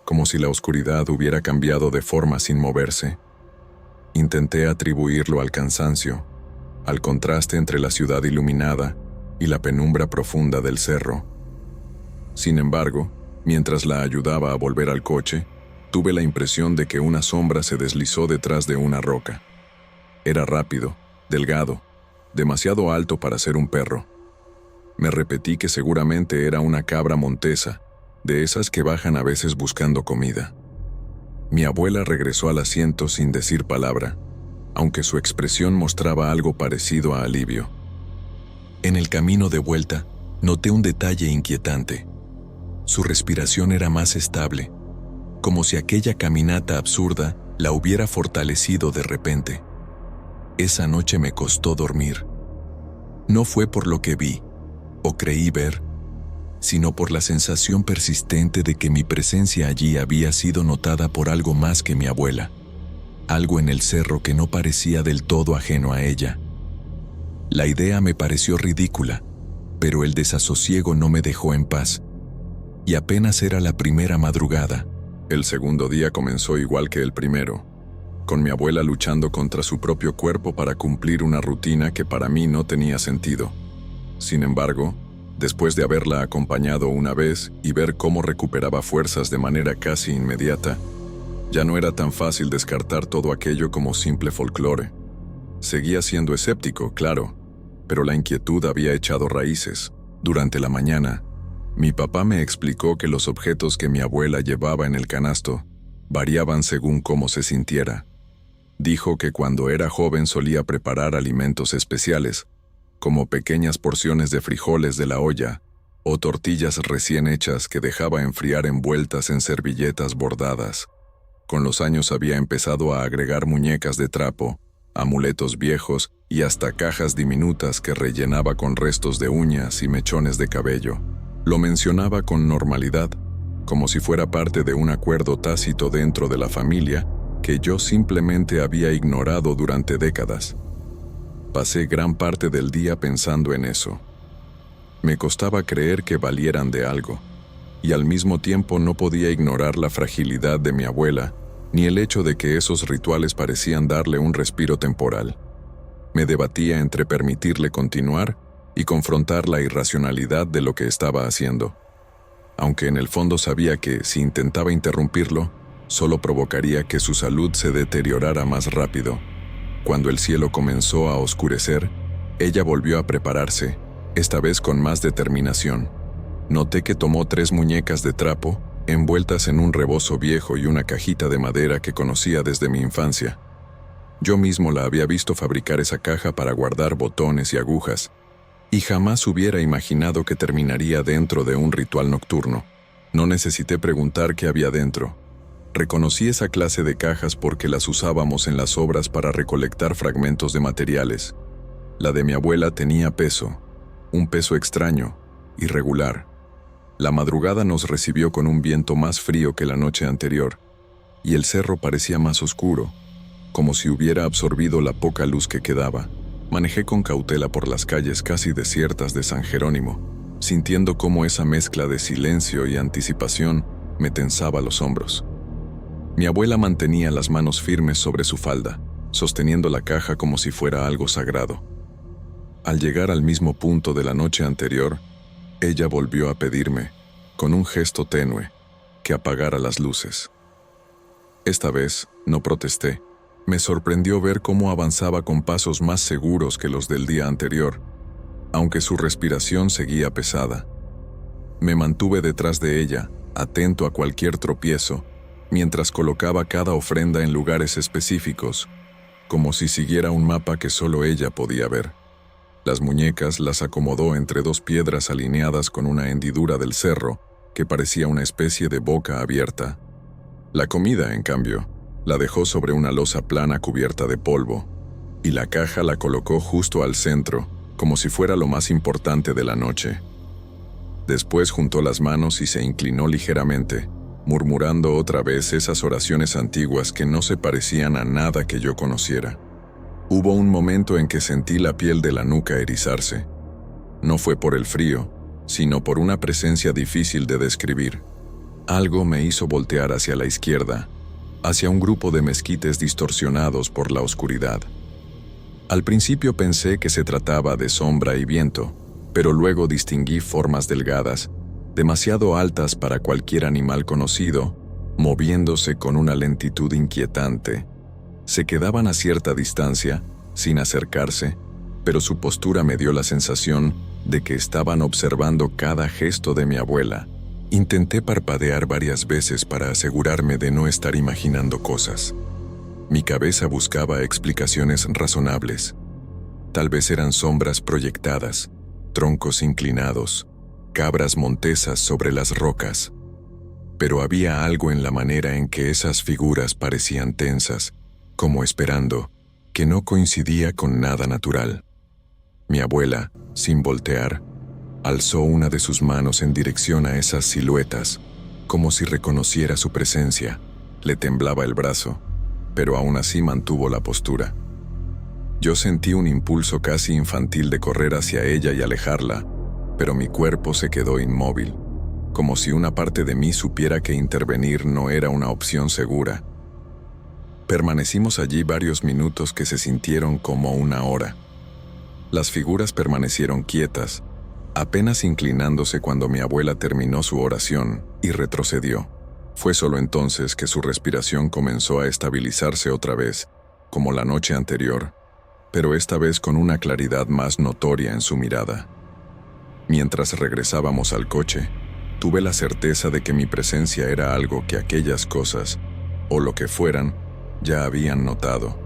como si la oscuridad hubiera cambiado de forma sin moverse. Intenté atribuirlo al cansancio, al contraste entre la ciudad iluminada y la penumbra profunda del cerro. Sin embargo, mientras la ayudaba a volver al coche, tuve la impresión de que una sombra se deslizó detrás de una roca. Era rápido, delgado, demasiado alto para ser un perro. Me repetí que seguramente era una cabra montesa, de esas que bajan a veces buscando comida. Mi abuela regresó al asiento sin decir palabra, aunque su expresión mostraba algo parecido a alivio. En el camino de vuelta, noté un detalle inquietante. Su respiración era más estable, como si aquella caminata absurda la hubiera fortalecido de repente. Esa noche me costó dormir. No fue por lo que vi, o creí ver, sino por la sensación persistente de que mi presencia allí había sido notada por algo más que mi abuela, algo en el cerro que no parecía del todo ajeno a ella. La idea me pareció ridícula, pero el desasosiego no me dejó en paz, y apenas era la primera madrugada. El segundo día comenzó igual que el primero, con mi abuela luchando contra su propio cuerpo para cumplir una rutina que para mí no tenía sentido. Sin embargo, después de haberla acompañado una vez y ver cómo recuperaba fuerzas de manera casi inmediata, ya no era tan fácil descartar todo aquello como simple folclore. Seguía siendo escéptico, claro, pero la inquietud había echado raíces. Durante la mañana, mi papá me explicó que los objetos que mi abuela llevaba en el canasto variaban según cómo se sintiera. Dijo que cuando era joven solía preparar alimentos especiales, como pequeñas porciones de frijoles de la olla o tortillas recién hechas que dejaba enfriar envueltas en servilletas bordadas. Con los años había empezado a agregar muñecas de trapo, amuletos viejos y hasta cajas diminutas que rellenaba con restos de uñas y mechones de cabello. Lo mencionaba con normalidad, como si fuera parte de un acuerdo tácito dentro de la familia que yo simplemente había ignorado durante décadas. Pasé gran parte del día pensando en eso. Me costaba creer que valieran de algo, y al mismo tiempo no podía ignorar la fragilidad de mi abuela, ni el hecho de que esos rituales parecían darle un respiro temporal. Me debatía entre permitirle continuar y confrontar la irracionalidad de lo que estaba haciendo, aunque en el fondo sabía que, si intentaba interrumpirlo, solo provocaría que su salud se deteriorara más rápido. Cuando el cielo comenzó a oscurecer, ella volvió a prepararse, esta vez con más determinación. Noté que tomó 3 muñecas de trapo, envueltas en un rebozo viejo y una cajita de madera que conocía desde mi infancia. Yo mismo la había visto fabricar esa caja para guardar botones y agujas, y jamás hubiera imaginado que terminaría dentro de un ritual nocturno. No necesité preguntar qué había dentro. Reconocí esa clase de cajas porque las usábamos en las obras para recolectar fragmentos de materiales. La de mi abuela tenía peso, un peso extraño, irregular. La madrugada nos recibió con un viento más frío que la noche anterior, y el cerro parecía más oscuro, como si hubiera absorbido la poca luz que quedaba. Manejé con cautela por las calles casi desiertas de San Jerónimo, sintiendo cómo esa mezcla de silencio y anticipación me tensaba los hombros. Mi abuela mantenía las manos firmes sobre su falda, sosteniendo la caja como si fuera algo sagrado. Al llegar al mismo punto de la noche anterior, ella volvió a pedirme, con un gesto tenue, que apagara las luces. Esta vez no protesté. Me sorprendió ver cómo avanzaba con pasos más seguros que los del día anterior, aunque su respiración seguía pesada. Me mantuve detrás de ella, atento a cualquier tropiezo, mientras colocaba cada ofrenda en lugares específicos, como si siguiera un mapa que solo ella podía ver. Las muñecas las acomodó entre 2 piedras alineadas con una hendidura del cerro, que parecía una especie de boca abierta. La comida, en cambio, la dejó sobre una losa plana cubierta de polvo, y la caja la colocó justo al centro, como si fuera lo más importante de la noche. Después juntó las manos y se inclinó ligeramente, murmurando otra vez esas oraciones antiguas que no se parecían a nada que yo conociera. Hubo un momento en que sentí la piel de la nuca erizarse. No fue por el frío, sino por una presencia difícil de describir. Algo me hizo voltear hacia la izquierda, hacia un grupo de mezquites distorsionados por la oscuridad. Al principio pensé que se trataba de sombra y viento, pero luego distinguí formas delgadas, demasiado altas para cualquier animal conocido, moviéndose con una lentitud inquietante. Se quedaban a cierta distancia, sin acercarse, pero su postura me dio la sensación de que estaban observando cada gesto de mi abuela. Intenté parpadear varias veces para asegurarme de no estar imaginando cosas. Mi cabeza buscaba explicaciones razonables. Tal vez eran sombras proyectadas, troncos inclinados, cabras montesas sobre las rocas. Pero había algo en la manera en que esas figuras parecían tensas, como esperando, que no coincidía con nada natural. Mi abuela, sin voltear, alzó una de sus manos en dirección a esas siluetas, como si reconociera su presencia. Le temblaba el brazo, pero aún así mantuvo la postura. Yo sentí un impulso casi infantil de correr hacia ella y alejarla, pero mi cuerpo se quedó inmóvil, como si una parte de mí supiera que intervenir no era una opción segura. Permanecimos allí varios minutos que se sintieron como una hora. Las figuras permanecieron quietas, apenas inclinándose cuando mi abuela terminó su oración y retrocedió. Fue solo entonces que su respiración comenzó a estabilizarse otra vez, como la noche anterior, pero esta vez con una claridad más notoria en su mirada. Mientras regresábamos al coche, tuve la certeza de que mi presencia era algo que aquellas cosas, o lo que fueran, ya habían notado.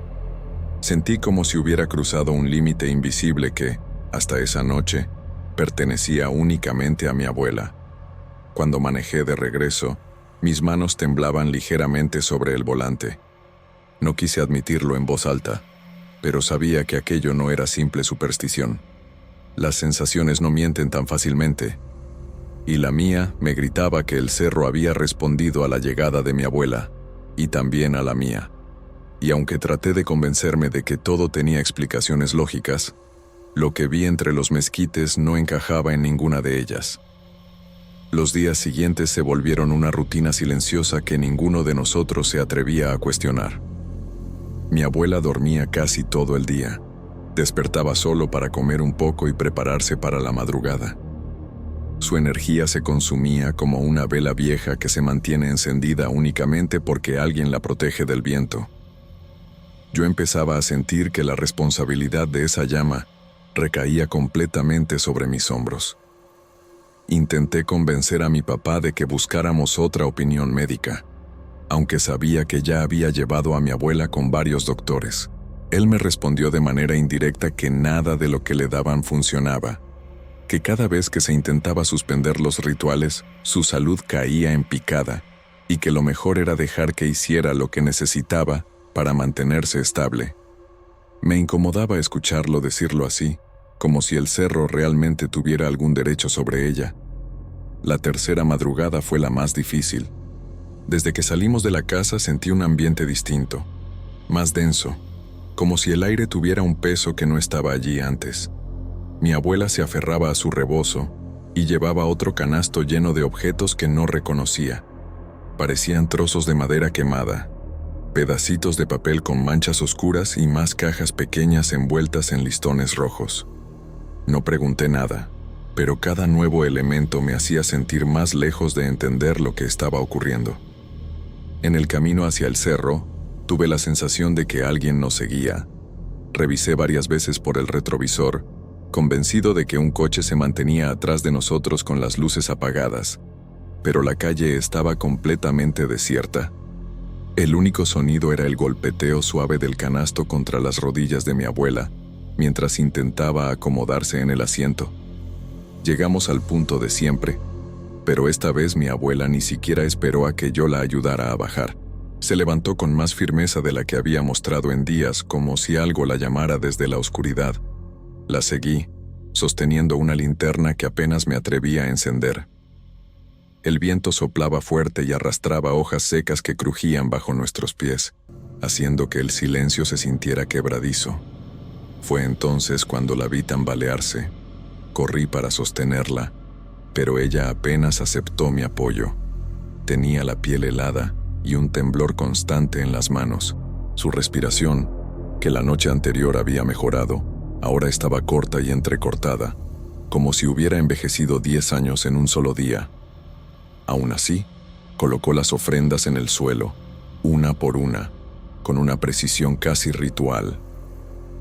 Sentí como si hubiera cruzado un límite invisible que, hasta esa noche, pertenecía únicamente a mi abuela. Cuando manejé de regreso, mis manos temblaban ligeramente sobre el volante. No quise admitirlo en voz alta, pero sabía que aquello no era simple superstición. Las sensaciones no mienten tan fácilmente, y la mía me gritaba que el cerro había respondido a la llegada de mi abuela, y también a la mía. Y aunque traté de convencerme de que todo tenía explicaciones lógicas, lo que vi entre los mezquites no encajaba en ninguna de ellas. Los días siguientes se volvieron una rutina silenciosa que ninguno de nosotros se atrevía a cuestionar. Mi abuela dormía casi todo el día. Despertaba solo para comer un poco y prepararse para la madrugada. Su energía se consumía como una vela vieja que se mantiene encendida únicamente porque alguien la protege del viento. Yo empezaba a sentir que la responsabilidad de esa llama recaía completamente sobre mis hombros. Intenté convencer a mi papá de que buscáramos otra opinión médica, aunque sabía que ya había llevado a mi abuela con varios doctores. Él me respondió de manera indirecta que nada de lo que le daban funcionaba, que cada vez que se intentaba suspender los rituales, su salud caía en picada, y que lo mejor era dejar que hiciera lo que necesitaba para mantenerse estable. Me incomodaba escucharlo decirlo así, como si el cerro realmente tuviera algún derecho sobre ella. La tercera madrugada fue la más difícil. Desde que salimos de la casa sentí un ambiente distinto, más denso, como si el aire tuviera un peso que no estaba allí antes. Mi abuela se aferraba a su rebozo y llevaba otro canasto lleno de objetos que no reconocía. Parecían trozos de madera quemada, pedacitos de papel con manchas oscuras y más cajas pequeñas envueltas en listones rojos. No pregunté nada, pero cada nuevo elemento me hacía sentir más lejos de entender lo que estaba ocurriendo. En el camino hacia el cerro, tuve la sensación de que alguien nos seguía. Revisé varias veces por el retrovisor, convencido de que un coche se mantenía atrás de nosotros con las luces apagadas, pero la calle estaba completamente desierta. El único sonido era el golpeteo suave del canasto contra las rodillas de mi abuela, mientras intentaba acomodarse en el asiento. Llegamos al punto de siempre, pero esta vez mi abuela ni siquiera esperó a que yo la ayudara a bajar. Se levantó con más firmeza de la que había mostrado en días, como si algo la llamara desde la oscuridad. La seguí, sosteniendo una linterna que apenas me atrevía a encender. El viento soplaba fuerte y arrastraba hojas secas que crujían bajo nuestros pies, haciendo que el silencio se sintiera quebradizo. Fue entonces cuando la vi tambalearse. Corrí para sostenerla, pero ella apenas aceptó mi apoyo. Tenía la piel helada y un temblor constante en las manos. Su respiración, que la noche anterior había mejorado, ahora estaba corta y entrecortada, como si hubiera envejecido 10 años en un solo día. Aún así, colocó las ofrendas en el suelo, una por una, con una precisión casi ritual.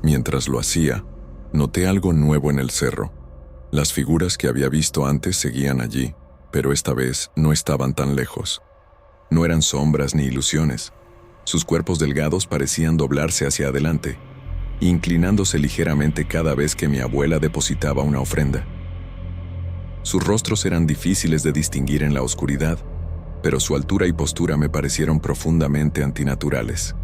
Mientras lo hacía, noté algo nuevo en el cerro. Las figuras que había visto antes seguían allí, pero esta vez no estaban tan lejos. No eran sombras ni ilusiones. Sus cuerpos delgados parecían doblarse hacia adelante, inclinándose ligeramente cada vez que mi abuela depositaba una ofrenda. Sus rostros eran difíciles de distinguir en la oscuridad, pero su altura y postura me parecieron profundamente antinaturales.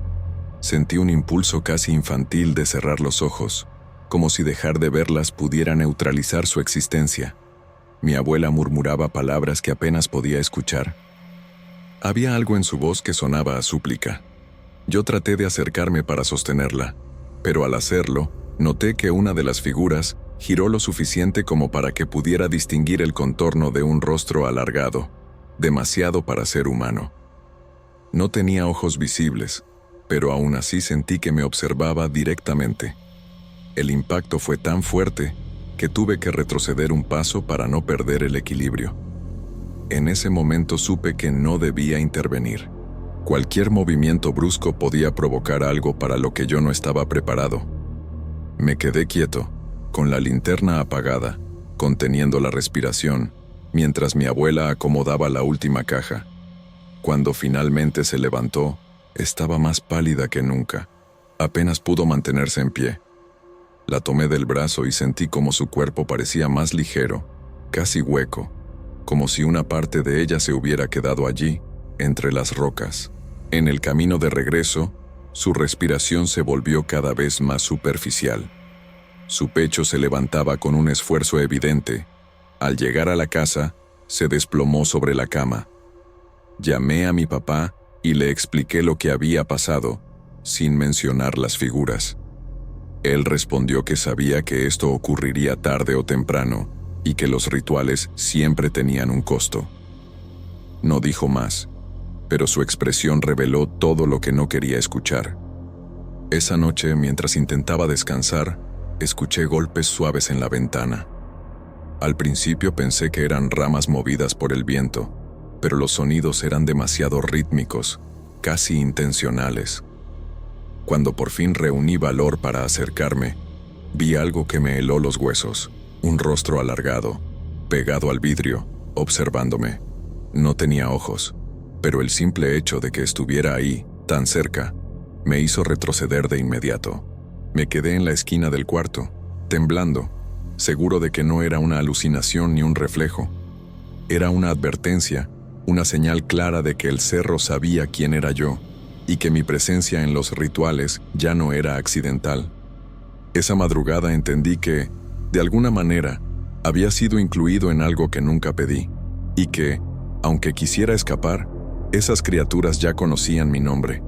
Sentí un impulso casi infantil de cerrar los ojos, como si dejar de verlas pudiera neutralizar su existencia. Mi abuela murmuraba palabras que apenas podía escuchar. Había algo en su voz que sonaba a súplica. Yo traté de acercarme para sostenerla, pero al hacerlo, noté que una de las figuras giró lo suficiente como para que pudiera distinguir el contorno de un rostro alargado, demasiado para ser humano. No tenía ojos visibles, pero aún así sentí que me observaba directamente. El impacto fue tan fuerte que tuve que retroceder un paso para no perder el equilibrio. En ese momento supe que no debía intervenir. Cualquier movimiento brusco podía provocar algo para lo que yo no estaba preparado. Me quedé quieto, con la linterna apagada, conteniendo la respiración, mientras mi abuela acomodaba la última caja. Cuando finalmente se levantó, estaba más pálida que nunca. Apenas pudo mantenerse en pie. La tomé del brazo y sentí como su cuerpo parecía más ligero, casi hueco, como si una parte de ella se hubiera quedado allí, entre las rocas. En el camino de regreso, su respiración se volvió cada vez más superficial. Su pecho se levantaba con un esfuerzo evidente. Al llegar a la casa, se desplomó sobre la cama. Llamé a mi papá y le expliqué lo que había pasado, sin mencionar las figuras. Él respondió que sabía que esto ocurriría tarde o temprano y que los rituales siempre tenían un costo. No dijo más, pero su expresión reveló todo lo que no quería escuchar. Esa noche, mientras intentaba descansar, escuché golpes suaves en la ventana. Al principio pensé que eran ramas movidas por el viento, pero los sonidos eran demasiado rítmicos, casi intencionales. Cuando por fin reuní valor para acercarme, vi algo que me heló los huesos, un rostro alargado, pegado al vidrio, observándome. No tenía ojos, pero el simple hecho de que estuviera ahí, tan cerca, me hizo retroceder de inmediato. Me quedé en la esquina del cuarto, temblando, seguro de que no era una alucinación ni un reflejo. Era una advertencia, una señal clara de que el cerro sabía quién era yo, y que mi presencia en los rituales ya no era accidental. Esa madrugada entendí que, de alguna manera, había sido incluido en algo que nunca pedí, y que, aunque quisiera escapar, esas criaturas ya conocían mi nombre.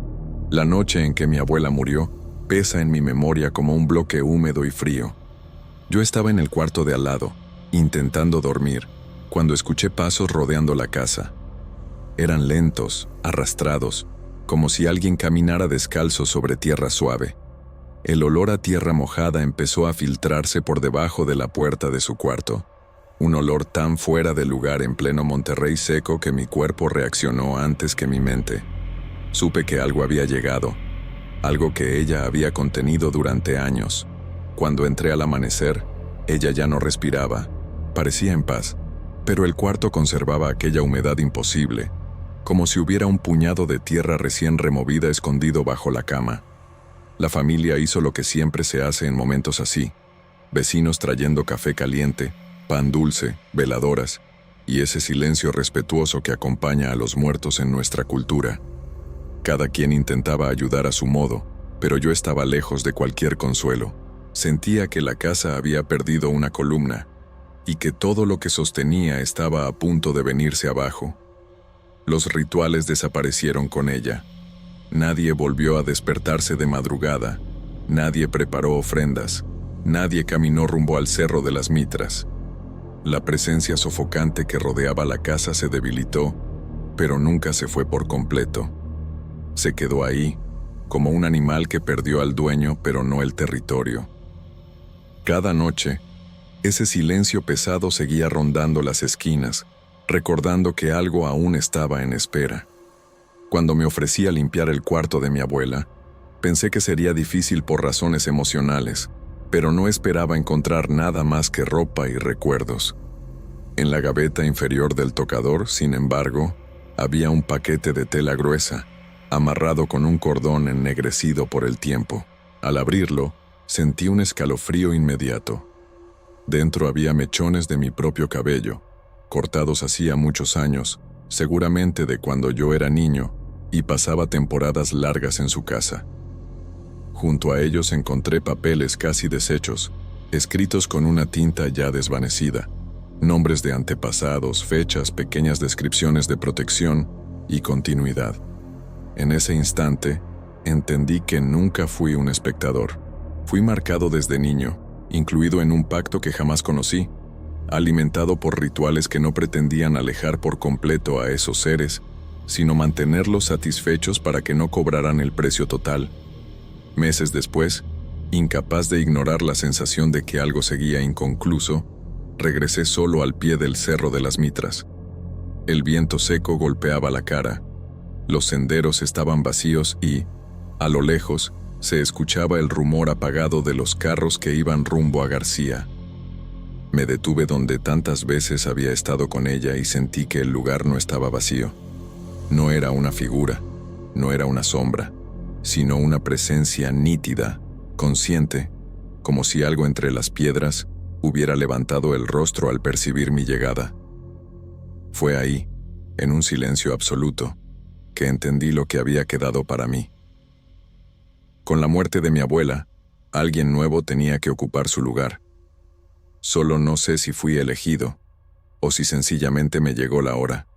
La noche en que mi abuela murió pesa en mi memoria como un bloque húmedo y frío. Yo estaba en el cuarto de al lado, intentando dormir, cuando escuché pasos rodeando la casa. Eran lentos, arrastrados, como si alguien caminara descalzo sobre tierra suave. El olor a tierra mojada empezó a filtrarse por debajo de la puerta de su cuarto. Un olor tan fuera de lugar en pleno Monterrey seco que mi cuerpo reaccionó antes que mi mente. Supe que algo había llegado, algo que ella había contenido durante años. Cuando entré al amanecer, ella ya no respiraba, parecía en paz, pero el cuarto conservaba aquella humedad imposible, como si hubiera un puñado de tierra recién removida escondido bajo la cama. La familia hizo lo que siempre se hace en momentos así: vecinos trayendo café caliente, pan dulce, veladoras, y ese silencio respetuoso que acompaña a los muertos en nuestra cultura. Cada quien intentaba ayudar a su modo, pero yo estaba lejos de cualquier consuelo. Sentía que la casa había perdido una columna, y que todo lo que sostenía estaba a punto de venirse abajo. Los rituales desaparecieron con ella. Nadie volvió a despertarse de madrugada, nadie preparó ofrendas, nadie caminó rumbo al Cerro de las Mitras. La presencia sofocante que rodeaba la casa se debilitó, pero nunca se fue por completo. Se quedó ahí, como un animal que perdió al dueño pero no el territorio. Cada noche, ese silencio pesado seguía rondando las esquinas, recordando que algo aún estaba en espera. Cuando me ofrecí a limpiar el cuarto de mi abuela, pensé que sería difícil por razones emocionales, pero no esperaba encontrar nada más que ropa y recuerdos. En la gaveta inferior del tocador, sin embargo, había un paquete de tela gruesa, amarrado con un cordón ennegrecido por el tiempo. Al abrirlo, sentí un escalofrío inmediato. Dentro había mechones de mi propio cabello, cortados hacía muchos años, seguramente de cuando yo era niño y pasaba temporadas largas en su casa. Junto a ellos encontré papeles casi deshechos, escritos con una tinta ya desvanecida, nombres de antepasados, fechas, pequeñas descripciones de protección y continuidad. En ese instante, entendí que nunca fui un espectador. Fui marcado desde niño, incluido en un pacto que jamás conocí, alimentado por rituales que no pretendían alejar por completo a esos seres, sino mantenerlos satisfechos para que no cobraran el precio total. Meses después, incapaz de ignorar la sensación de que algo seguía inconcluso, regresé solo al pie del Cerro de las Mitras. El viento seco golpeaba la cara, los senderos estaban vacíos y, a lo lejos, se escuchaba el rumor apagado de los carros que iban rumbo a García. Me detuve donde tantas veces había estado con ella y sentí que el lugar no estaba vacío. No era una figura, no era una sombra, sino una presencia nítida, consciente, como si algo entre las piedras hubiera levantado el rostro al percibir mi llegada. Fue ahí, en un silencio absoluto, que entendí lo que había quedado para mí. Con la muerte de mi abuela, alguien nuevo tenía que ocupar su lugar. Solo no sé si fui elegido, o si sencillamente me llegó la hora.